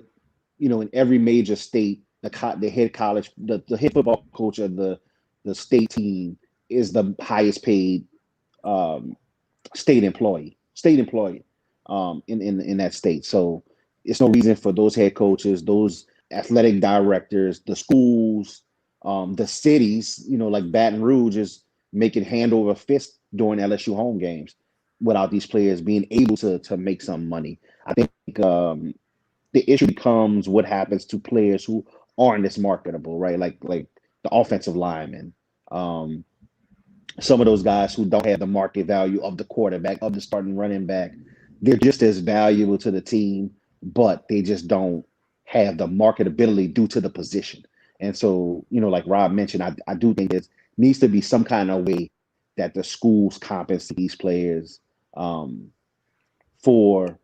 in every major state, the head college, the head football coach of the state team is the highest paid um, state employee in that state. So it's no reason for those head coaches, those athletic directors, the schools, the cities, like Baton Rouge is making hand over fist during LSU home games without these players being able to make some money. I think the issue becomes what happens to players who aren't as marketable, right? Like the offensive linemen. Um, some of those guys who don't have the market value of the quarterback, of the starting running back, they're just as valuable to the team, but they just don't have the marketability due to the position. And so, like Rob mentioned, I do think there needs to be some kind of way that the schools compensate these players um, for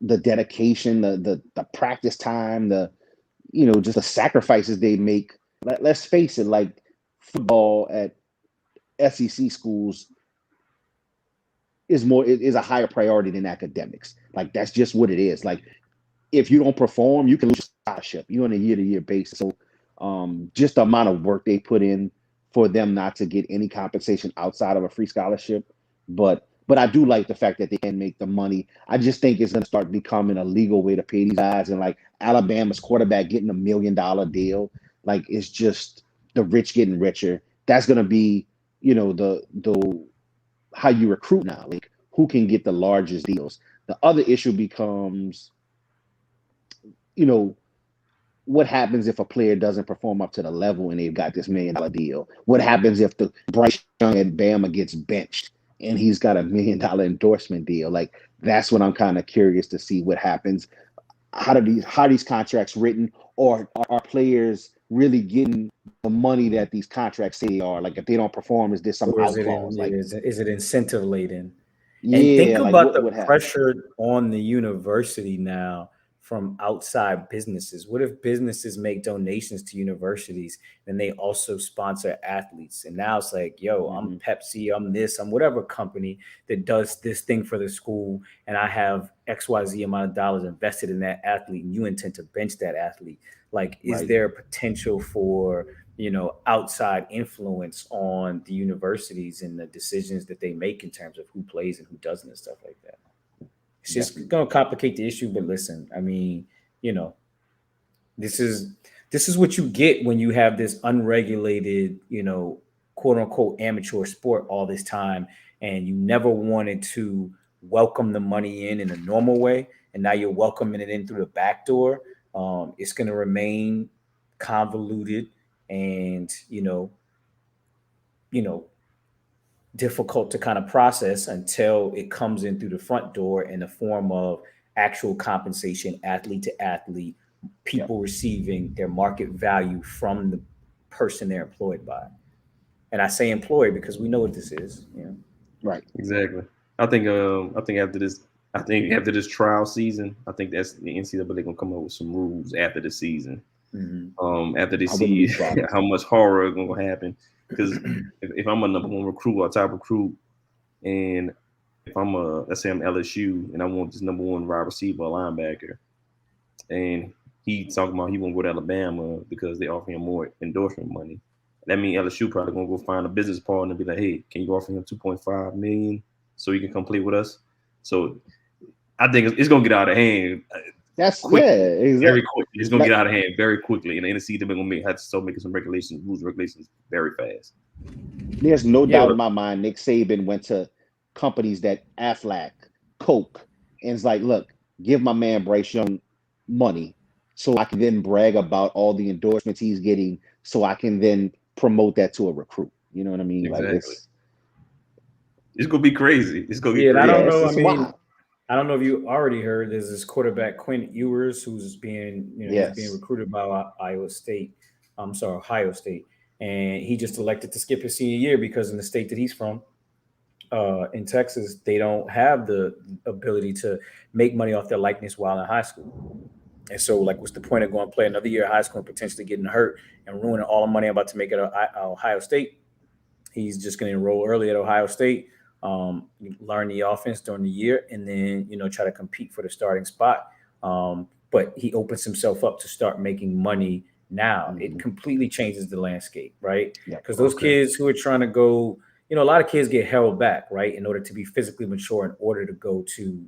the dedication, the practice time, just the sacrifices they make. Let's face it, like football at SEC schools is a higher priority than academics. Like that's just what it is. Like if you don't perform, you can lose your scholarship. You're on a year-to-year basis. So just the amount of work they put in for them not to get any compensation outside of a free scholarship. But I do like the fact that they can make the money. I just think it's going to start becoming a legal way to pay these guys. And like Alabama's quarterback getting $1 million deal, like it's just the rich getting richer. That's going to be, the how you recruit now. Like who can get the largest deals. The other issue becomes, you know, what happens if a player doesn't perform up to the level and they've got this $1 million deal? What happens if the Bryce Young at Bama gets benched and he's got $1 million endorsement deal? Like that's what I'm kind of curious to see what happens. How are these contracts written, or are players really getting the money that these contracts say they are? Like if they don't perform, is there some Or out clause? Like is it incentive laden? And think yeah, like about what the would happen? pressure on the university now from outside businesses. What if businesses make donations to universities and they also sponsor athletes? And now it's like, yo, I'm Hmm. Pepsi, I'm this, I'm whatever company that does this thing for the school, and I have XYZ amount of dollars invested in that athlete, and you intend to bench that athlete. Like, is Right. there a potential for outside influence on the universities and the decisions that they make in terms of who plays and who doesn't and stuff like that? It's just Definitely. going to complicate the issue. But listen, I mean, you know, this is this is what you get when you have this unregulated, quote unquote amateur sport all this time, and you never wanted to welcome the money in a normal way, and now you're welcoming it in through the back door. It's going to remain convoluted, and you know difficult to kind of process until it comes in through the front door in the form of actual compensation, athlete to athlete, Yep. people receiving their market value from the person they're employed by. And I say employed because we know what this is. Right. Exactly. I think after this trial season, I think that's the NCAA gonna come up with some rules after the season. Hmm. After they I wouldn't be see surprised. how much horror is gonna happen. Because if I'm a number one recruit or top recruit, and if let's say I'm LSU and I want this number one wide receiver or linebacker, and he talking about he won't go to Alabama because they offer him more endorsement money. That means LSU probably gonna go find a business partner and be like, hey, can you offer him 2.5 million so he can come play with us? So I think it's gonna get out of hand That's yeah, quickly, very exactly. quickly. It's gonna get Like out of hand very quickly, and the NCAA gonna have to start making some rules and regulations very fast. there's no Yeah, doubt in my mind Nick Saban went to companies that Aflac, Coke, and it's like, look, give my man Bryce Young money so I can then brag about all the endorsements he's getting so I can then promote that to a recruit. You know what I mean? Like Exactly. It's gonna be crazy. It's gonna get yeah, and I crazy. don't it's know. I it's mean, wild. I don't know if you already heard. There's this quarterback Quinn Ewers he's being Yes. recruited by Iowa State. I'm sorry, Ohio State, and he just elected to skip his senior year because in the state that he's from, in Texas, they don't have the ability to make money off their likeness while in high school. And so, like, what's the point of going play another year of high school and potentially getting hurt and ruining all the money I'm about to make at Ohio State? He's just going to enroll early at Ohio State, learn the offense during the year, and then, try to compete for the starting spot. But he opens himself up to start making money now. Mm-hmm. It completely changes the landscape, right? Because those kids who are trying to go, a lot of kids get held back, right, in order to be physically mature, in order to go to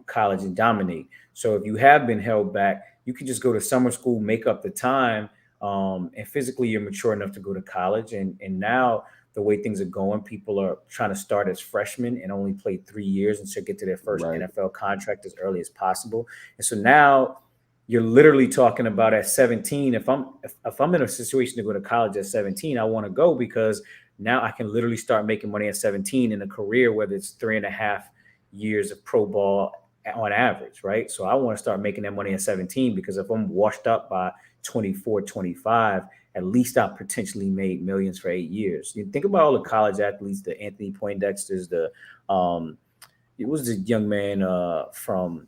college and dominate. So if you have been held back, you can just go to summer school, make up the time, and physically you're mature enough to go to college. And now the way things are going, people are trying to start as freshmen and only play 3 years and so get to their first NFL contract as early as possible. And so now you're literally talking about at 17. If I'm in a situation to go to college at 17, I want to go because now I can literally start making money at 17 in a career, whether it's 3.5 years of pro ball on average, right? So I want to start making that money at 17 because if I'm washed up by 24, 25, at least I potentially made millions for 8 years. You think about all the college athletes, the Anthony Poindexters, it was the young man from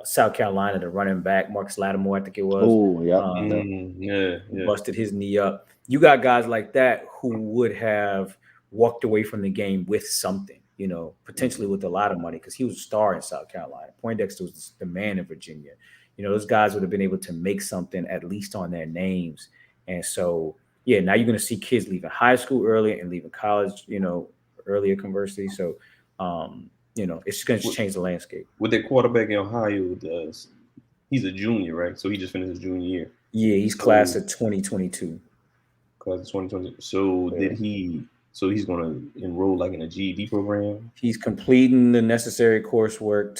South Carolina, the running back, Marcus Lattimore, I think it was. Oh, yeah. Busted his knee up. You got guys like that who would have walked away from the game with something, potentially with a lot of money because he was a star in South Carolina. Poindexter was the man in Virginia. Those guys would have been able to make something at least on their names. And so, now you're going to see kids leaving high school earlier and leaving college, earlier conversely. So, it's going to change the landscape. With that quarterback in Ohio, he's a junior, right? So he just finished his junior year. Yeah, he's class of 2022. Class of 2022. So So he's going to enroll like in a GED program? He's completing the necessary coursework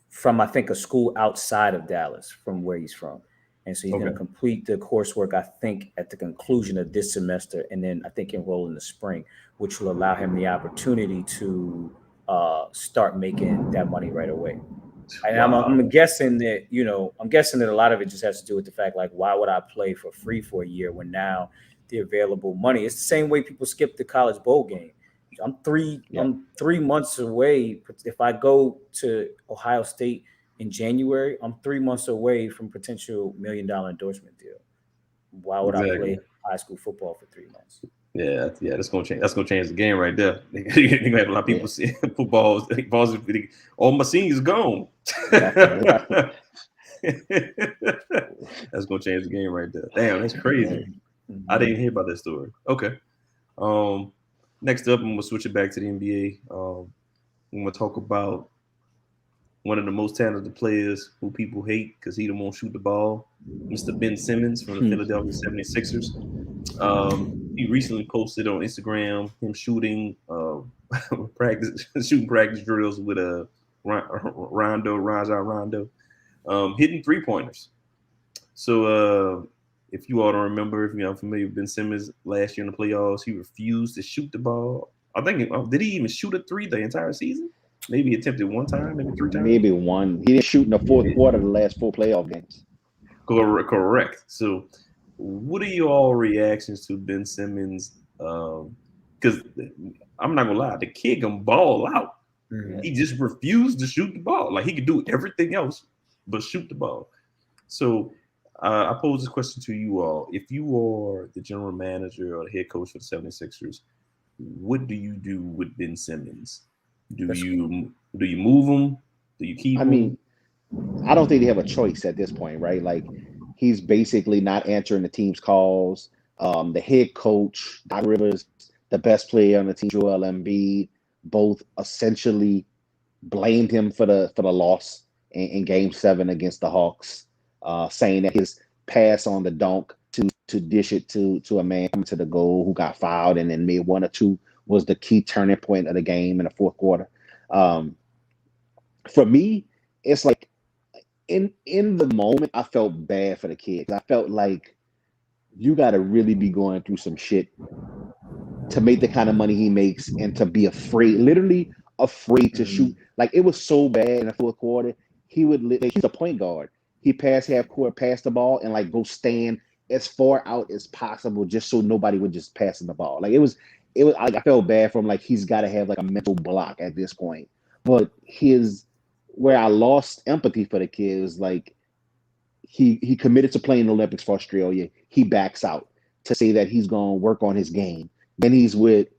from, I think, a school outside of Dallas from where he's from. And so he's going to complete the coursework, I think, at the conclusion of this semester, and then I think enroll in the spring, which will allow him the opportunity to start making that money right away. And I'm guessing that, a lot of it just has to do with the fact, like, why would I play for free for a year when now the available money? It's the same way people skip the college bowl game. I'm 3 months away. If I go to Ohio State in January, I'm 3 months away from potential $1 million endorsement deal. Why would I play high school football for 3 months? Yeah, that's gonna change. That's gonna change the game right there. You're gonna have a lot of people see football. All my seniors gone. That's gonna change the game right there. Damn, that's crazy. I didn't hear about that story. Okay. Next up, I'm gonna switch it back to the NBA. I'm gonna talk about one of the most talented players who people hate because he don't want to shoot the ball, Mr. Ben Simmons from the Philadelphia 76ers. He recently posted on Instagram him shooting practice drills with a Rajon Rondo, hitting 3-pointers. So if you all don't remember, if you're familiar with Ben Simmons, last year in the playoffs, he refused to shoot the ball. I think did he even shoot a 3 the entire season? Maybe he attempted one time, maybe 3 times. Maybe one. He didn't shoot in the fourth quarter of the last 4 playoff games. Correct. So, what are your all reactions to Ben Simmons? Because I'm not gonna lie, the kid can ball out. Mm-hmm. He just refused to shoot the ball. Like, he could do everything else but shoot the ball. So, I pose this question to you all. If you are the general manager or the head coach for the 76ers, what do you do with Ben Simmons? Do you move him? Do you keep him? I mean, I don't think they have a choice at this point, right? Like, he's basically not answering the team's calls. The head coach, Doc Rivers, the best player on the team, Joel Embiid, both essentially blamed him for the loss in Game 7 against the Hawks, saying that his pass on the dunk to dish it to a man coming to the goal who got fouled and then made 1 or 2 was the key turning point of the game in the fourth quarter. For me, it's like in the moment, I felt bad for the kid. I felt like you got to really be going through some shit to make the kind of money he makes and to be literally afraid to shoot. Like, it was so bad in the fourth quarter. He's a point guard. He pass half court, pass the ball, and like go stand as far out as possible, just so nobody would just pass him the ball. Like it was like I felt bad for him. Like he's got to have like a mental block at this point. But where I lost empathy for the kid was like he committed to playing the Olympics for Australia. He backs out to say that he's going to work on his game. Then he's with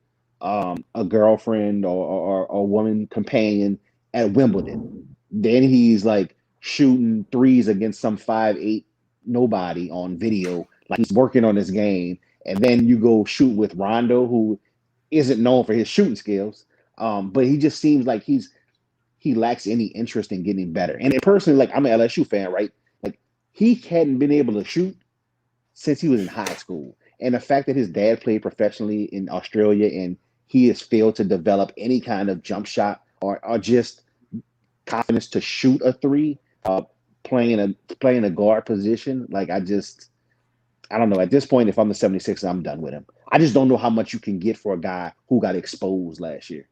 a girlfriend or a woman companion at Wimbledon. Then he's like shooting threes against some 5'8" nobody on video, like he's working on his game. And then you go shoot with Rondo, who isn't known for his shooting skills, but he just seems like he lacks any interest in getting better. And personally, like I'm an LSU fan, right? Like he hadn't been able to shoot since he was in high school. And the fact that his dad played professionally in Australia and he has failed to develop any kind of jump shot or just confidence to shoot a three, playing a guard position, like I don't know. At this point, if I'm the 76ers, I'm done with him. I just don't know how much you can get for a guy who got exposed last year.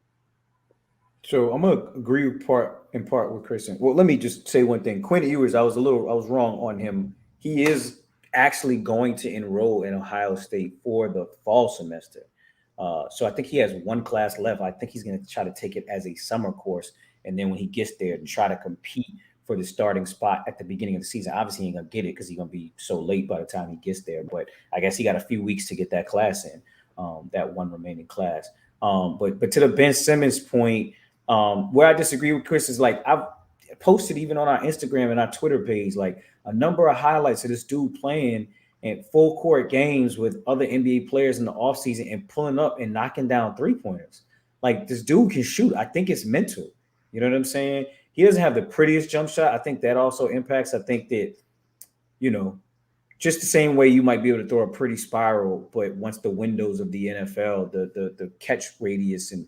So I'm gonna agree in part with Christian. Well, let me just say one thing. Quinn Ewers, I was wrong on him. He is actually going to enroll in Ohio State for the fall semester. So I think he has one class left. I think he's going to try to take it as a summer course, and then when he gets there, to try to compete for the starting spot at the beginning of the season. Obviously, he ain't gonna get it because he's gonna be so late by the time he gets there. But I guess he got a few weeks to get that class in, that one remaining class. But to the Ben Simmons point, where I disagree with Chris is like I've posted even on our Instagram and our Twitter page, like a number of highlights of this dude playing in full court games with other NBA players in the offseason and pulling up and knocking down 3-pointers. Like this dude can shoot. I think it's mental. You know what I'm saying? He doesn't have the prettiest jump shot. I think that also impacts. I think that, just the same way you might be able to throw a pretty spiral, but once the windows of the NFL, the catch radius and,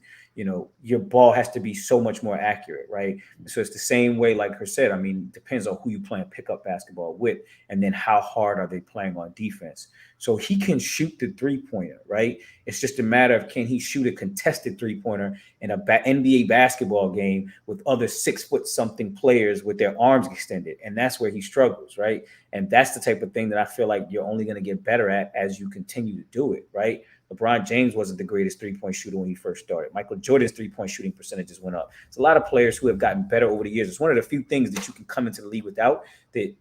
your ball has to be so much more accurate, right? So it's the same way, like Chris said, I mean, depends on who you playing pickup basketball with, and then how hard are they playing on defense. So he can shoot the 3-pointer, right? It's just a matter of can he shoot a contested 3-pointer in a NBA basketball game with other 6-foot-something players with their arms extended, and that's where he struggles, right? And that's the type of thing that I feel like you're only going to get better at as you continue to do it, right? LeBron James wasn't the greatest 3-point shooter when he first started. Michael Jordan's 3-point shooting percentages went up. It's a lot of players who have gotten better over the years. It's one of the few things that you can come into the league without that,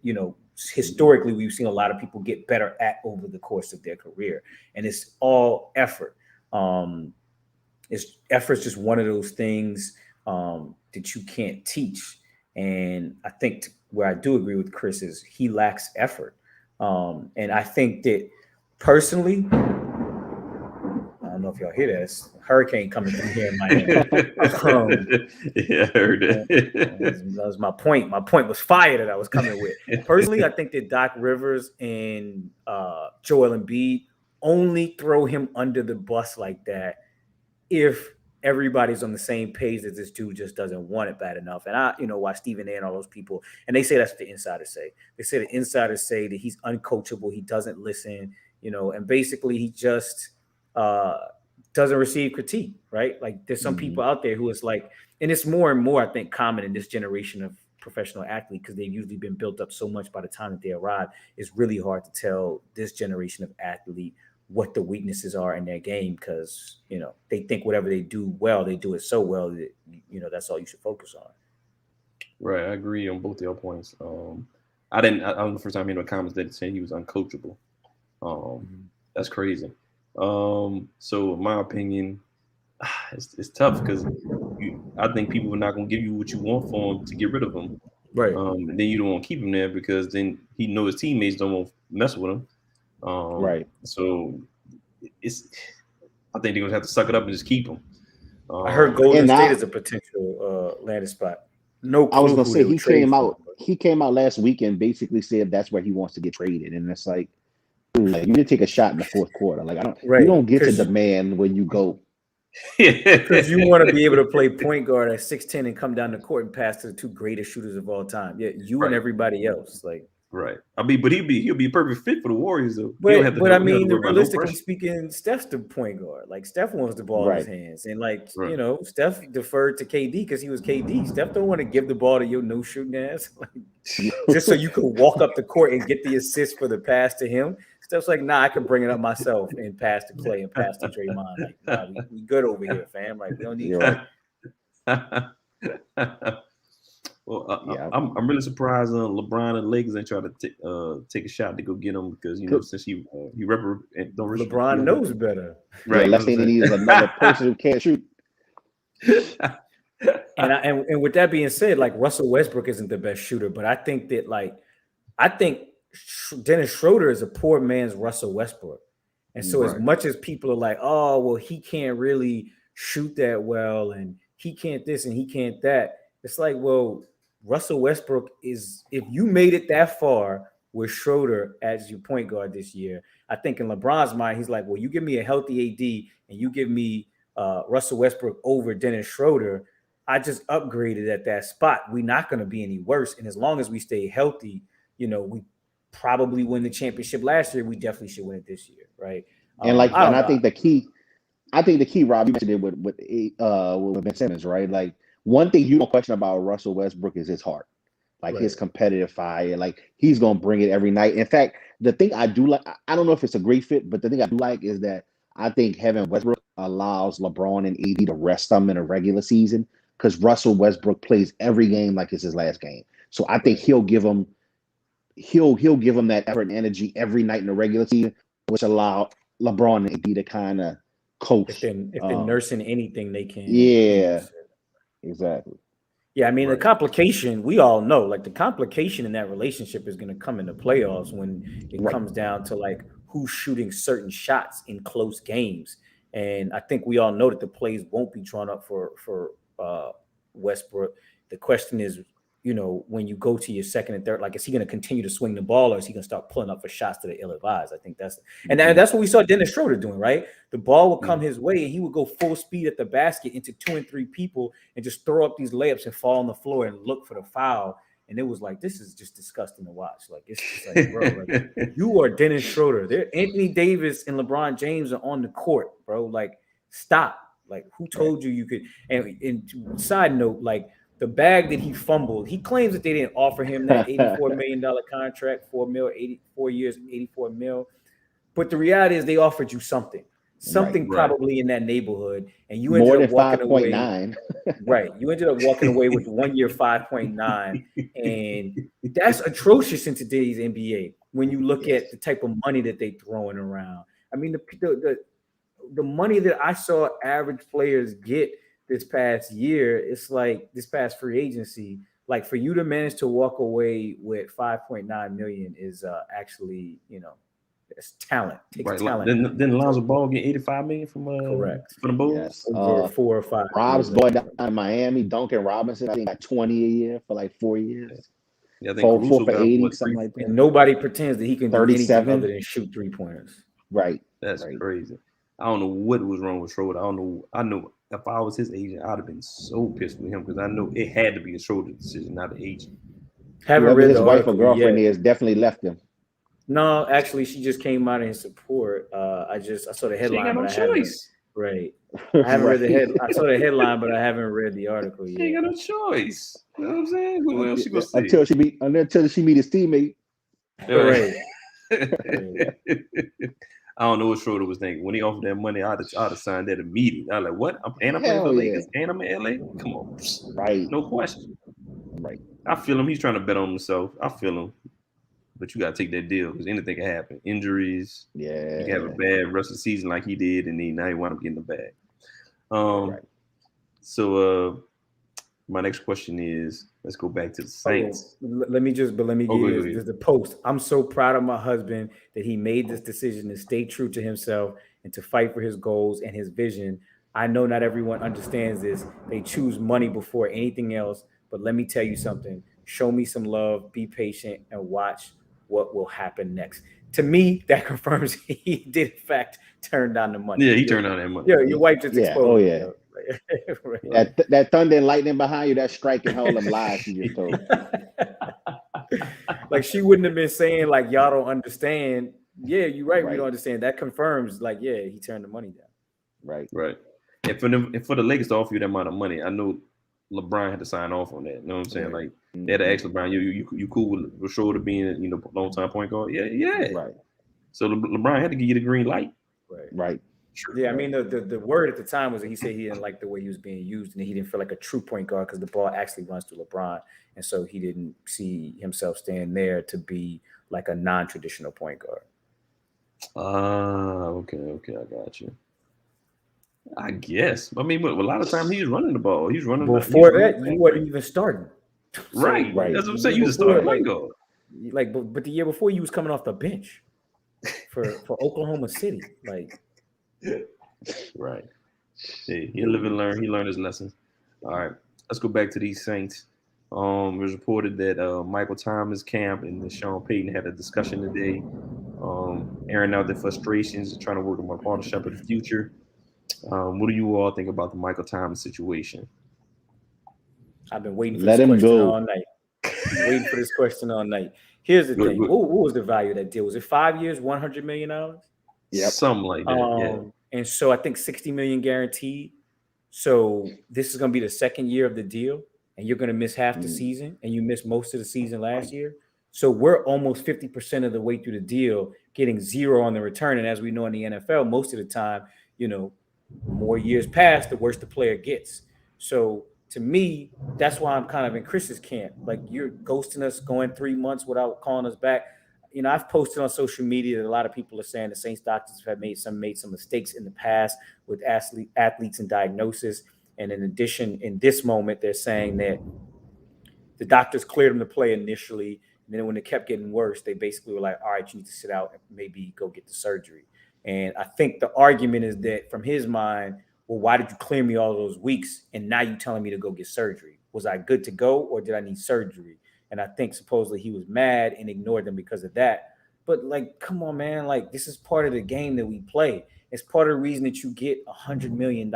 historically we've seen a lot of people get better at over the course of their career. And it's all effort. Effort's just one of those things that you can't teach. And I think where I do agree with Chris is he lacks effort. And I think that personally, I don't know if y'all hear that. It's a hurricane coming through here in Miami. Yeah, I heard that. That was my point. My point was fire that I was coming with. Personally, I think that Doc Rivers and Joel Embiid only throw him under the bus like that if everybody's on the same page that this dude just doesn't want it bad enough. And why Stephen A and all those people, and they say that's what the insiders say. They say the insiders say that he's uncoachable, he doesn't listen, and basically he just doesn't receive critique, right? Like there's some people out there who is like, and it's more and more, I think, common in this generation of professional athlete because they've usually been built up so much by the time that they arrive. It's really hard to tell this generation of athlete what the weaknesses are in their game because, they think whatever they do well, they do it so well that, that's all you should focus on. Right. I agree on both of your points. I don't know the first time in the comments that saying he was uncoachable. That's crazy. So in my opinion, it's tough because I think people are not going to give you what you want for him to get rid of him. Right. Then you don't want to keep him there because then he knows his teammates don't want to mess with him. Right. So I think they're going to have to suck it up and just keep him. I heard Golden State is a potential landing spot. No clue. I was going to say he came out last week and basically said that's where he wants to get traded. And it's like, you did take a shot in the fourth quarter. Like you don't get to demand when you go. Because you want to be able to play point guard at 6'10" and come down the court and pass to the two greatest shooters of all time. Yeah, you and everybody else. Like right. I mean, but he'll be a perfect fit for the Warriors though. But I mean, realistically speaking, Steph's the point guard. Like Steph wants the ball in his hands, and Steph deferred to KD because he was KD. Steph don't want to give the ball to your no shooting ass, just so you can walk up the court and get the assist for the pass to him. Steph's like, nah, I can bring it up myself and pass to Clay and pass to Draymond. Like, nah, we good over here, fam. Like, we don't need. You're right. Well, Yeah. I'm really surprised LeBron and Lakers ain't try to take a shot to go get him because since he LeBron knows better. Right. Yeah, last thing he needs is another person who can't shoot. And with that being said, like Russell Westbrook isn't the best shooter, but I think Dennis Schroeder is a poor man's Russell Westbrook. And so as much as people are like, oh, well, he can't really shoot that well and he can't this and he can't that. It's like, well, Russell Westbrook is, if you made it that far with Schroeder as your point guard this year, I think in LeBron's mind, he's like, well, you give me a healthy AD and you give me Russell Westbrook over Dennis Schroeder, I just upgraded at that spot. We're not going to be any worse. And as long as we stay healthy, we probably win the championship last year. We definitely should win it this year, right? And I think the key, Rob, you mentioned it with Ben Simmons, right? Like one thing you don't question about Russell Westbrook is his heart, like his competitive fire. Like he's gonna bring it every night. In fact, the thing I do like, I don't know if it's a great fit, but the thing I do like is that I think having Westbrook allows LeBron and AD to rest them in a regular season because Russell Westbrook plays every game like it's his last game. So I think he'll give them that effort and energy every night in the regular season, which allow LeBron and AD to kind of coach. If they're nursing anything, they can. Yeah, exactly. Yeah, I mean, the complication, we all know, like the complication in that relationship is going to come in the playoffs when it comes down to like who's shooting certain shots in close games. And I think we all know that the plays won't be drawn up for Westbrook. The question is, when you go to your second and third, like, is he going to continue to swing the ball or is he going to start pulling up for shots to the ill-advised? I think that's what we saw Dennis Schroeder doing, right? The ball would come his way and he would go full speed at the basket into 2 and 3 people and just throw up these layups and fall on the floor and look for the foul. And it was like, this is just disgusting to watch. Like, it's just like, bro, like, you are Dennis Schroeder. Anthony Davis and LeBron James are on the court, bro. Like, stop. Like, who told you could? And side note, like, the bag that he fumbled, he claims that they didn't offer him that $84 million contract, 4 years, $84 million. But the reality is they offered you something probably in that neighborhood. And you ended up walking away. 5.9. Right. You ended up walking away with 1 year, 5.9. And that's atrocious in today's NBA when you look at the type of money that they're throwing around. I mean, the money that I saw average players get this past year, it's like this past free agency, like for you to manage to walk away with 5.9 million is actually, it's talent. It takes talent. Then Lonzo Ball get 85 million from correct for the Bulls. Yes. Over 4 or 5. Rob's boy down in Miami, Duncan Robinson, I think got 20 a year for like 4 years. Yeah, I think 4 for 80, something like that. And nobody pretends that he can do 37 anything other than shoot 3-pointers. Right. That's crazy. I don't know what was wrong with Schroeder. I know if I was his agent, I'd have been so pissed with him because I know it had to be a Schroeder decision, not the agent. Haven't read his wife or girlfriend has definitely left him. No, actually, she just came out in support. I saw the headline. She ain't got no choice. Right. I haven't read the head. I saw the headline, but I haven't read the article yet. She ain't got no choice. You know what I'm saying? Who else she gonna say? Until she meet his teammate. Right. I don't know what Schroeder was thinking. When he offered that money, I'd have signed that immediately. I was like, what? I'm playing for Lakers and I'm in LA? Come on. Right. No question. Right. I feel him. He's trying to bet on himself. I feel him. But you got to take that deal because anything can happen. Injuries. Yeah. You can have a bad rest of the season like he did, and then now he wound up getting the bag. Right. So my next question is, let's go back to the Saints. Let me give you the post. I'm so proud of my husband that he made this decision to stay true to himself and to fight for his goals and his vision. I know not everyone understands this. They choose money before anything else. But let me tell you something. Show me some love, be patient, and watch what will happen next. To me, that confirms he did, in fact, turn down the money. Yeah, he turned down that money. Yeah, your wife just exposed. Oh, yeah. Right. That thunder and lightning behind you, that strike and hold them live to your throat. Like she wouldn't have been saying like y'all don't understand. Yeah, you're right. We don't understand. That confirms like he turned the money down. Right. And for the Lakers to offer you that amount of money, I know LeBron had to sign off on that. You know what I'm saying? Like they had to ask LeBron, you cool with Schroeder being long time point guard? Yeah. Right. So LeBron had to give you the green light. Right. Sure. Yeah, I mean the word at the time was that he said he didn't like the way he was being used, and he didn't feel like a true point guard because the ball actually runs to LeBron, and so he didn't see himself staying there to be like a non-traditional point guard. Okay, I got you. I guess. I mean, a lot of time he's running the ball. He's running. Before that, you wasn't even starting. Right, right. That's what I'm saying. You just started point guard. But the year before, you was coming off the bench for Oklahoma City, like. Right. Hey, he live and learn. He learned his lessons. All right, let's go back to these Saints. It was reported that Michael Thomas camp and Sean Payton had a discussion today, airing out their frustrations and trying to work on my partnership in the future. What do you all think about the Michael Thomas situation? I've been waiting for this question all night. Waiting for this question all night. Here's the thing. What was the value of that deal? Was it 5 years, $100 million? Yeah, something like that. Yeah. And so I think $60 million guaranteed. So this is going to be the second year of the deal, and you're going to miss half the season, and you missed most of the season last year. So we're almost 50% of the way through the deal, getting zero on the return. And as we know in the NFL, most of the time, more years pass, the worse the player gets. So to me, that's why I'm kind of in Chris's camp. Like, you're ghosting us, going 3 months without calling us back. I've posted on social media that a lot of people are saying the Saints doctors have made some mistakes in the past with athletes and diagnosis. And in addition, in this moment, they're saying that the doctors cleared him to play initially. And then when it kept getting worse, they basically were like, all right, you need to sit out and maybe go get the surgery. And I think the argument is that from his mind, well, why did you clear me all those weeks? And now you're telling me to go get surgery. Was I good to go, or did I need surgery? And I think supposedly he was mad and ignored them because of that. But like, come on, man. Like, this is part of the game that we play. It's part of the reason that you get $100 million.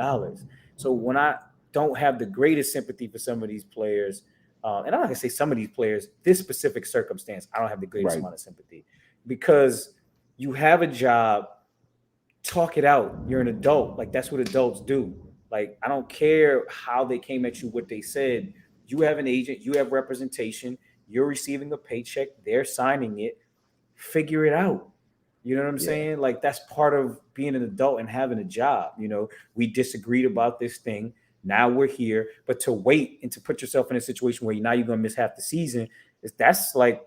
So when I don't have the greatest sympathy for some of these players, and I'm not going to say some of these players, this specific circumstance, I don't have the greatest amount of sympathy, because you have a job, talk it out. You're an adult. Like, that's what adults do. Like, I don't care how they came at you, what they said. You have an agent, you have representation, you're receiving a paycheck, they're signing it. Figure it out. You know what I'm saying? Like, that's part of being an adult and having a job. We disagreed about this thing. Now we're here. But to wait and to put yourself in a situation where now you're going to miss half the season, that's like,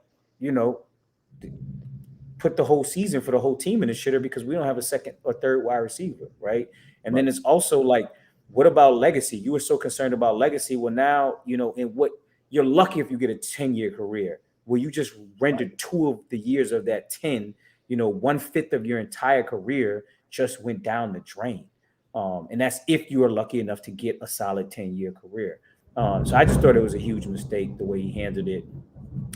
put the whole season for the whole team in the shitter, because we don't have a second or third wide receiver, right? And then it's also like, what about legacy? You were so concerned about legacy. Well, now, in what you're lucky if you get a 10-year career where you just rendered 2 of the years of that 10, 1/5 of your entire career just went down the drain. And that's if you are lucky enough to get a solid 10-year career. So I just thought it was a huge mistake the way he handled it.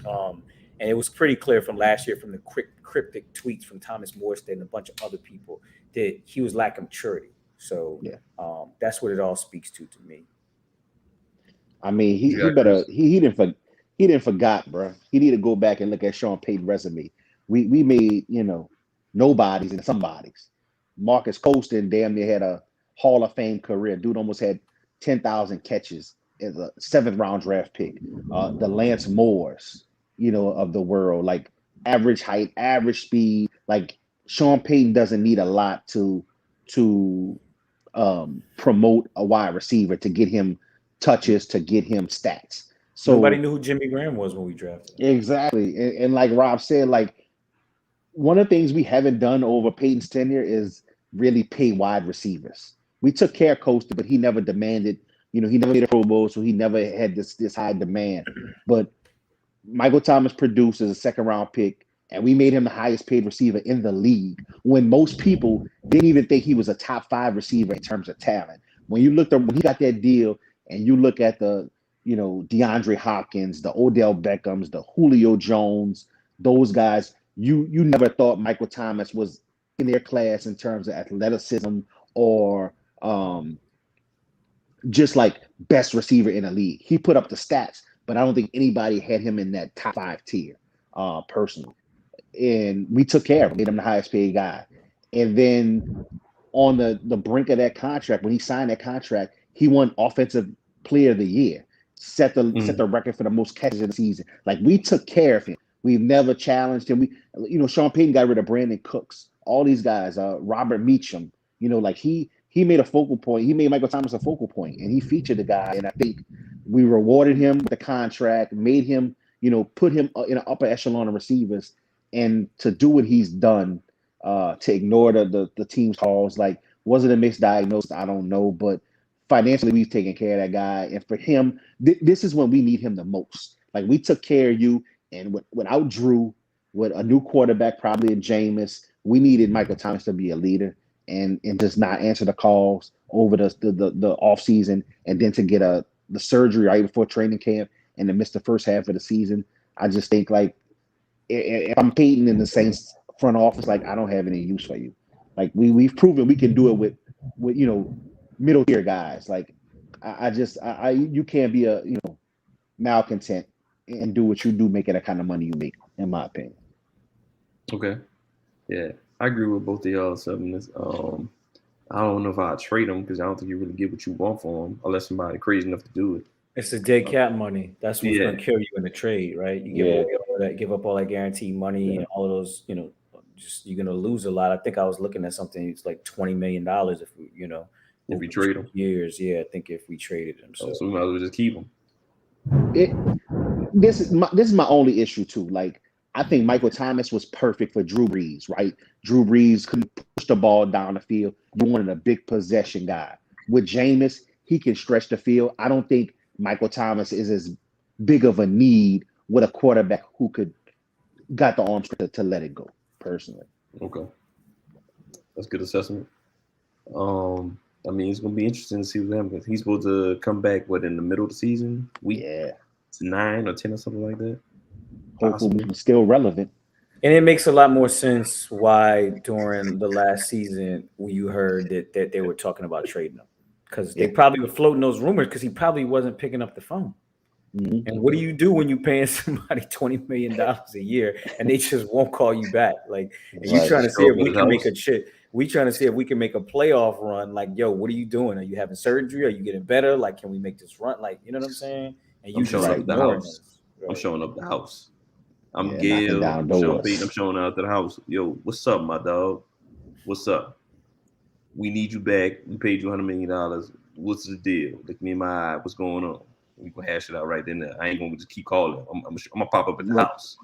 And it was pretty clear from last year, from the cryptic tweets from Thomas Morstead and a bunch of other people, that he was lacking maturity. So that's what it all speaks to me. I mean, he didn't forgot, bro. He need to go back and look at Sean Payton's resume. We made nobodies and somebodies. Marcus Colston damn near had a Hall of Fame career. Dude almost had 10,000 catches as a 7th round draft pick. The Lance Moores, of the world, like average height, average speed. Like, Sean Payton doesn't need a lot to promote a wide receiver, to get him touches, to get him stats. So nobody knew who Jimmy Graham was when we drafted him. Exactly. And like Rob said, like, one of the things we haven't done over Payton's tenure is really pay wide receivers. We took care of Costa, but he never demanded, he never made a Pro Bowl, so he never had this high demand. But Michael Thomas produced as a 2nd round pick, and we made him the highest paid receiver in the league when most people didn't even think he was a top 5 receiver in terms of talent. When you looked at when he got that deal, and you look at the, DeAndre Hopkins, the Odell Beckhams, the Julio Jones, those guys, you never thought Michael Thomas was in their class in terms of athleticism or just like best receiver in the league. He put up the stats, but I don't think anybody had him in that top 5 tier, personally. And we took care of him, made him the highest paid guy. And then on the brink of that contract, when he signed that contract, he won Offensive Player of the Year, set the record for the most catches in the season. Like, we took care of him. We've never challenged him. Sean Payton got rid of Brandon Cooks. All these guys, Robert Meacham. Like he made a focal point. He made Michael Thomas a focal point, and he featured the guy. And I think we rewarded him with the contract, made him, put him in an upper echelon of receivers, and to do what he's done, to ignore the team's calls. Like, was it a misdiagnosis? I don't know, but financially, we've taken care of that guy. And for him, this is when we need him the most. Like, we took care of you, and without Drew, with a new quarterback, probably in Jameis, we needed Michael Thomas to be a leader and just not answer the calls over the off season, and then to get the surgery right before training camp and to miss the first half of the season. I just think, like, if I'm Peyton in the Saints front office, like, I don't have any use for you. Like, we've proven we can do it with middle tier guys. Like, you can't be a malcontent and do what you do, making the kind of money you make, in my opinion. Okay, yeah, I agree with both of y'all. Something I don't know if I'd trade him, because I don't think you really get what you want for him unless somebody crazy enough to do it. It's the dead cap money. That's what's going to kill you in the trade, right? You give up all that guaranteed money and all of those, just you're going to lose a lot. I think I was looking at something. It's like $20 million if we trade him. Years, yeah. I think if we traded him, so we might as well just keep him. This is my only issue too. Like, I think Michael Thomas was perfect for Drew Brees, right? Drew Brees couldn't push the ball down the field. You wanted a big possession guy. With Jameis, he can stretch the field. I don't think Michael Thomas is as big of a need with a quarterback who got the arms to let it go, personally. Okay. That's good assessment. I mean, it's going to be interesting to see what happens. He's supposed to come back, in the middle of the season? Week 9 or 10 or something like that? Hopefully still relevant. And it makes a lot more sense why during the last season when you heard that they were talking about trading him, because they probably were floating those rumors because he probably wasn't picking up the phone. Mm-hmm. And what do you do when you're paying somebody $20 million a year and they just won't call you back? Like, and you trying to see if we can make we trying to see if we can make a playoff run. Like, yo, what are you doing? Are you having surgery? Are you getting better? Like, can we make this run? Like, you know what I'm saying? And you just showing up the house. Right? I'm showing up the house. I'm Gil. I'm showing out to the house. Yo, what's up, my dog? What's up? We need you back. We paid you $100 million. What's the deal? Look me in my eye. What's going on? We can hash it out right then. I ain't gonna just keep calling. I'm gonna pop up at the house.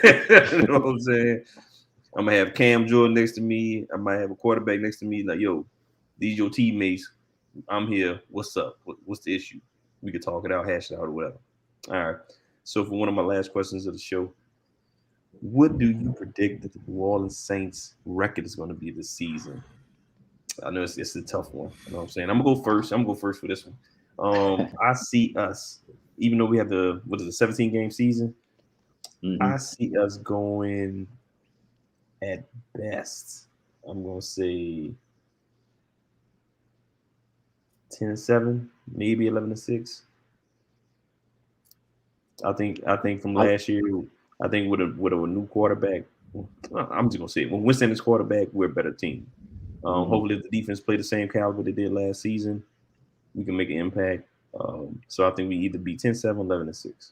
You know what I'm saying? I'm gonna have Cam Jordan next to me. I might have a quarterback next to me. Like, yo, these your teammates. I'm here. What's up? What's the issue? We could talk it out, hash it out, or whatever. All right. So for one of my last questions of the show, what do you predict that the New Orleans Saints record is going to be this season? I know it's a tough one. You know what I'm saying? I'm gonna go first for this one. I see us, even though we have the 17 game season, I see us going at best. I'm gonna say 10-7, maybe 11-6. I think from last year, I think with a new quarterback, I'm just gonna say it. When Winston is quarterback, we're a better team. Hopefully, if the defense play the same caliber they did last season, we can make an impact. So I think we either be 10-7, 11-6.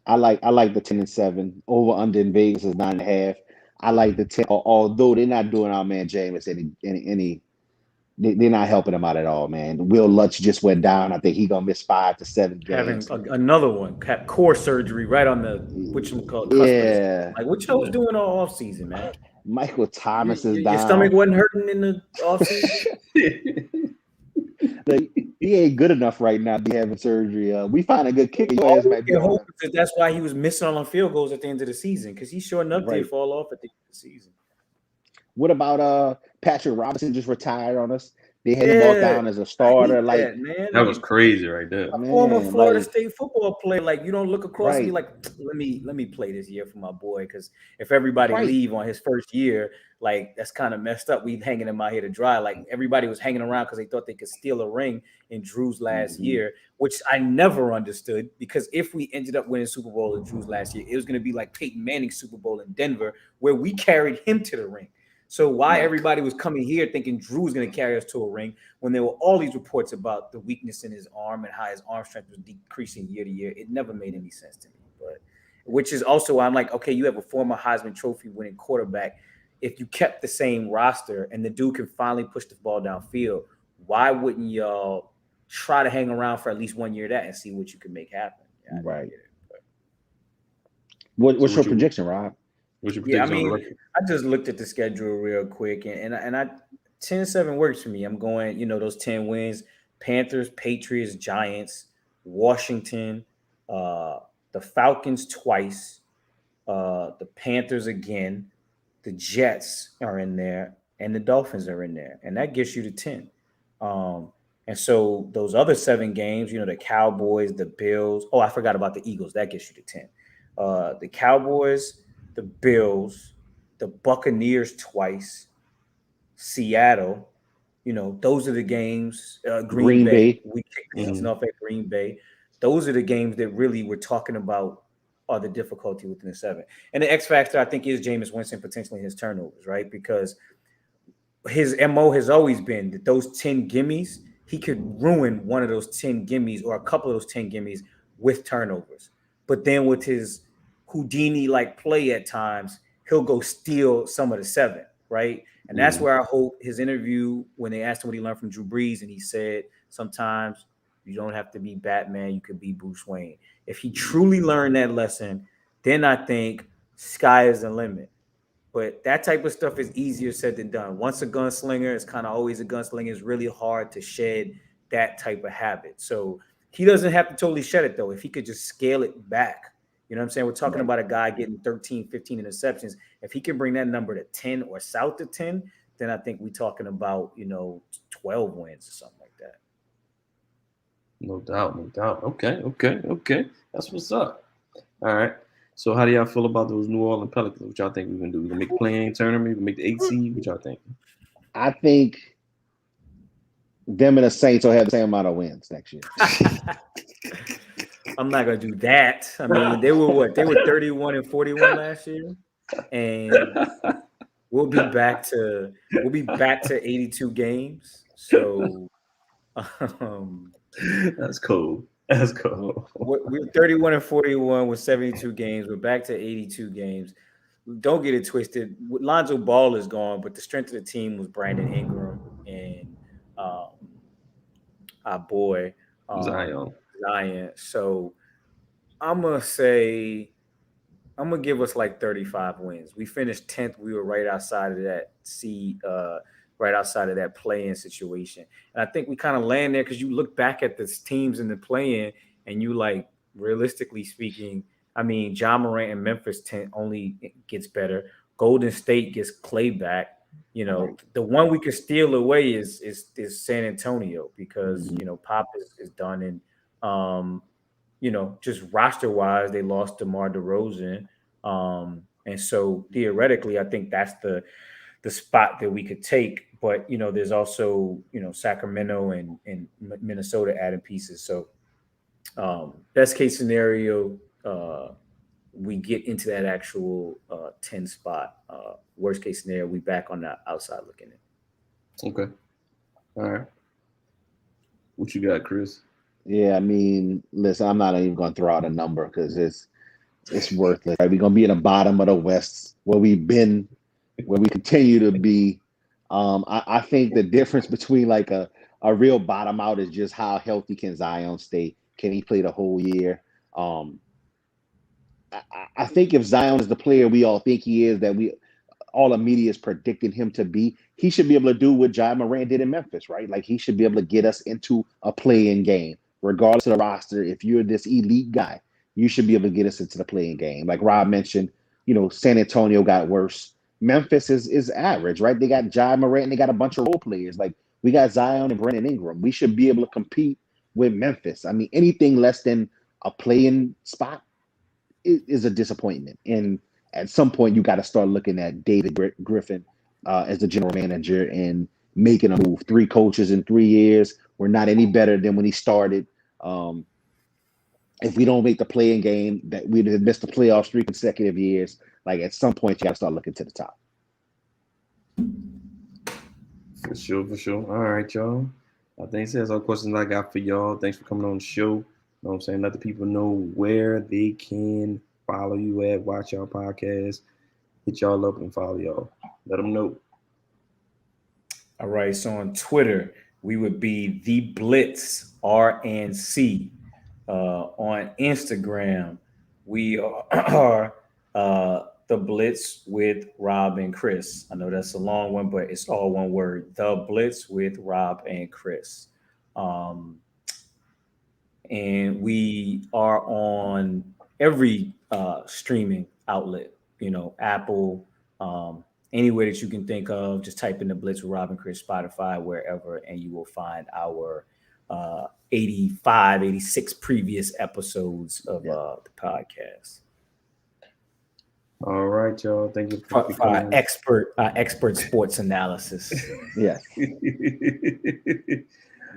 I like the 10-7. Over under in Vegas is 9.5. I like the 10. Although they're not doing our man Jameis any. They're not helping him out at all, man. Will Lutz just went down. I think he's gonna miss 5 to 7 games. Having another one, core surgery right on the cusp. Like, what y'all was doing all off season, man? Michael Thomas is down. Your stomach wasn't hurting in the off season. Like, he ain't good enough right now to be having surgery. We find a good kicker. That's why he was missing on field goals at the end of the season, because he sure enough did fall off at the end of the season. What about Patrick Robinson just retired on us? They had him walk down as a starter. That was crazy right there. A former Florida State football player. Like, you don't look across and be like, let me play this year for my boy. Because if everybody leave on his first year, like, that's kind of messed up. We hanging him out here to dry. Like, everybody was hanging around because they thought they could steal a ring in Drew's last year, which I never understood. Because if we ended up winning Super Bowl in Drew's last year, it was going to be like Peyton Manning's Super Bowl in Denver, where we carried him to the ring. So why everybody was coming here thinking Drew was going to carry us to a ring when there were all these reports about the weakness in his arm and how his arm strength was decreasing year to year? It never made any sense to me. But which is also I'm like, okay, you have a former Heisman Trophy winning quarterback. If you kept the same roster and the dude can finally push the ball downfield, why wouldn't y'all try to hang around for at least 1 year of that and see what you can make happen? Yeah, Right. but... What's your projection, Rob? What's your Yeah, I prediction on the mean, record? I just looked at the schedule real quick, and I 10-7 works for me. I'm going, those 10 wins: Panthers, Patriots, Giants, Washington, the Falcons twice, the Panthers again, the Jets are in there, and the Dolphins are in there, and that gets you to 10. And so those other 7 games, the Cowboys, the Bills. Oh, I forgot about the Eagles. That gets you to 10. The Cowboys, the Bills, the Buccaneers twice, Seattle. Those are the games. Green Bay. We kicked the season off at Green Bay. Those are the games that really we're talking about are the difficulty within the 7. And the X factor, I think, is Jameis Winston potentially his turnovers, right? Because his MO has always been that those 10 gimmies, he could ruin one of those 10 gimmies or a couple of those 10 gimmies with turnovers. But then with his Houdini-like play at times, he'll go steal some of the 7, right? And that's where I hope his interview, when they asked him what he learned from Drew Brees, and he said, sometimes you don't have to be Batman, you could be Bruce Wayne. If he truly learned that lesson, then I think sky is the limit. But that type of stuff is easier said than done. Once a gunslinger, it's kind of always a gunslinger. It's really hard to shed that type of habit. So he doesn't have to totally shed it, though. If he could just scale it back, you know what I'm saying? We're talking about a guy getting 13, 15 interceptions. If he can bring that number to 10 or south of 10, then I think we're talking about, 12 wins or something like that. No doubt. Okay. That's what's up. All right. So how do y'all feel about those New Orleans Pelicans? What y'all think we're gonna do? We're gonna make play-in tournament, we're gonna make the 8 seed. What y'all think? I think them and the Saints will have the same amount of wins next year. I'm not gonna do that. I mean, they were what? They were 31 and 41 last year, and we'll be back to 82 games. So that's cool. That's cool. We're 31 and 41 with 72 games. We're back to 82 games. Don't get it twisted. Lonzo Ball is gone, but the strength of the team was Brandon Ingram and our boy Zion. So I'm gonna give us like 35 wins. We finished 10th. We were right outside of that seed, right outside of that play-in situation. And I think we kind of land there because you look back at the teams in the play-in and you like, realistically speaking, I mean, John Morant and Memphis only gets better. Golden State gets Clay back. The one we could steal away is San Antonio because, Pop is done. And, just roster-wise, they lost DeMar DeRozan. And so theoretically, I think that's the spot that we could take. But, there's also, Sacramento and Minnesota adding pieces. So best case scenario, we get into that actual 10 spot. Worst case scenario, we back on the outside looking in. Okay. All right. What you got, Chris? Yeah, I mean, listen, I'm not even going to throw out a number because it's worthless. Right? We're going to be in the bottom of the West where we've been, where we continue to be. I think the difference between like a real bottom out is just how healthy can Zion stay. Can he play the whole year? I think if Zion is the player we all think he is, that all the media is predicting him to be, he should be able to do what Ja Morant did in Memphis, right? Like he should be able to get us into a play-in game, regardless of the roster. If you're this elite guy, you should be able to get us into the play-in game. Like Rob mentioned, San Antonio got worse. Memphis is average, right? They got Ja Morant and they got a bunch of role players. Like we got Zion and Brandon Ingram. We should be able to compete with Memphis. I mean, anything less than a play-in spot is a disappointment. And at some point, you got to start looking at David Griffin as the general manager and making a move. 3 coaches in 3 years. We're not any better than when he started. If we don't make the play-in game, that we'd have missed the playoffs 3 consecutive years. Like at some point, you got to start looking to the top. For sure. All right, y'all. I think that's all questions I got for y'all. Thanks for coming on the show. You know what I'm saying? Let the people know where they can follow you at, watch our podcast, hit y'all up and follow y'all. Let them know. All right. So on Twitter, we would be the Blitz RNC. On Instagram, we are the Blitz with Rob and Chris. I know that's a long one, but it's all one word. The Blitz with Rob and Chris. And we are on every streaming outlet, Apple, anywhere that you can think of. Just type in the Blitz with Rob and Chris, Spotify, wherever, and you will find our 85, 86 previous episodes of the podcast. All right, y'all. Thank you for our expert sports analysis. Yes. All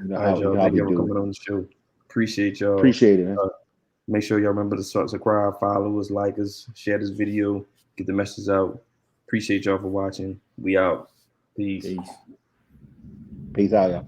right, y'all. Thank you for coming on the show. Appreciate y'all. Appreciate it, man. Make sure y'all remember to subscribe, follow us, like us, share this video, get the message out. Appreciate y'all for watching. We out. Peace. Peace out, y'all.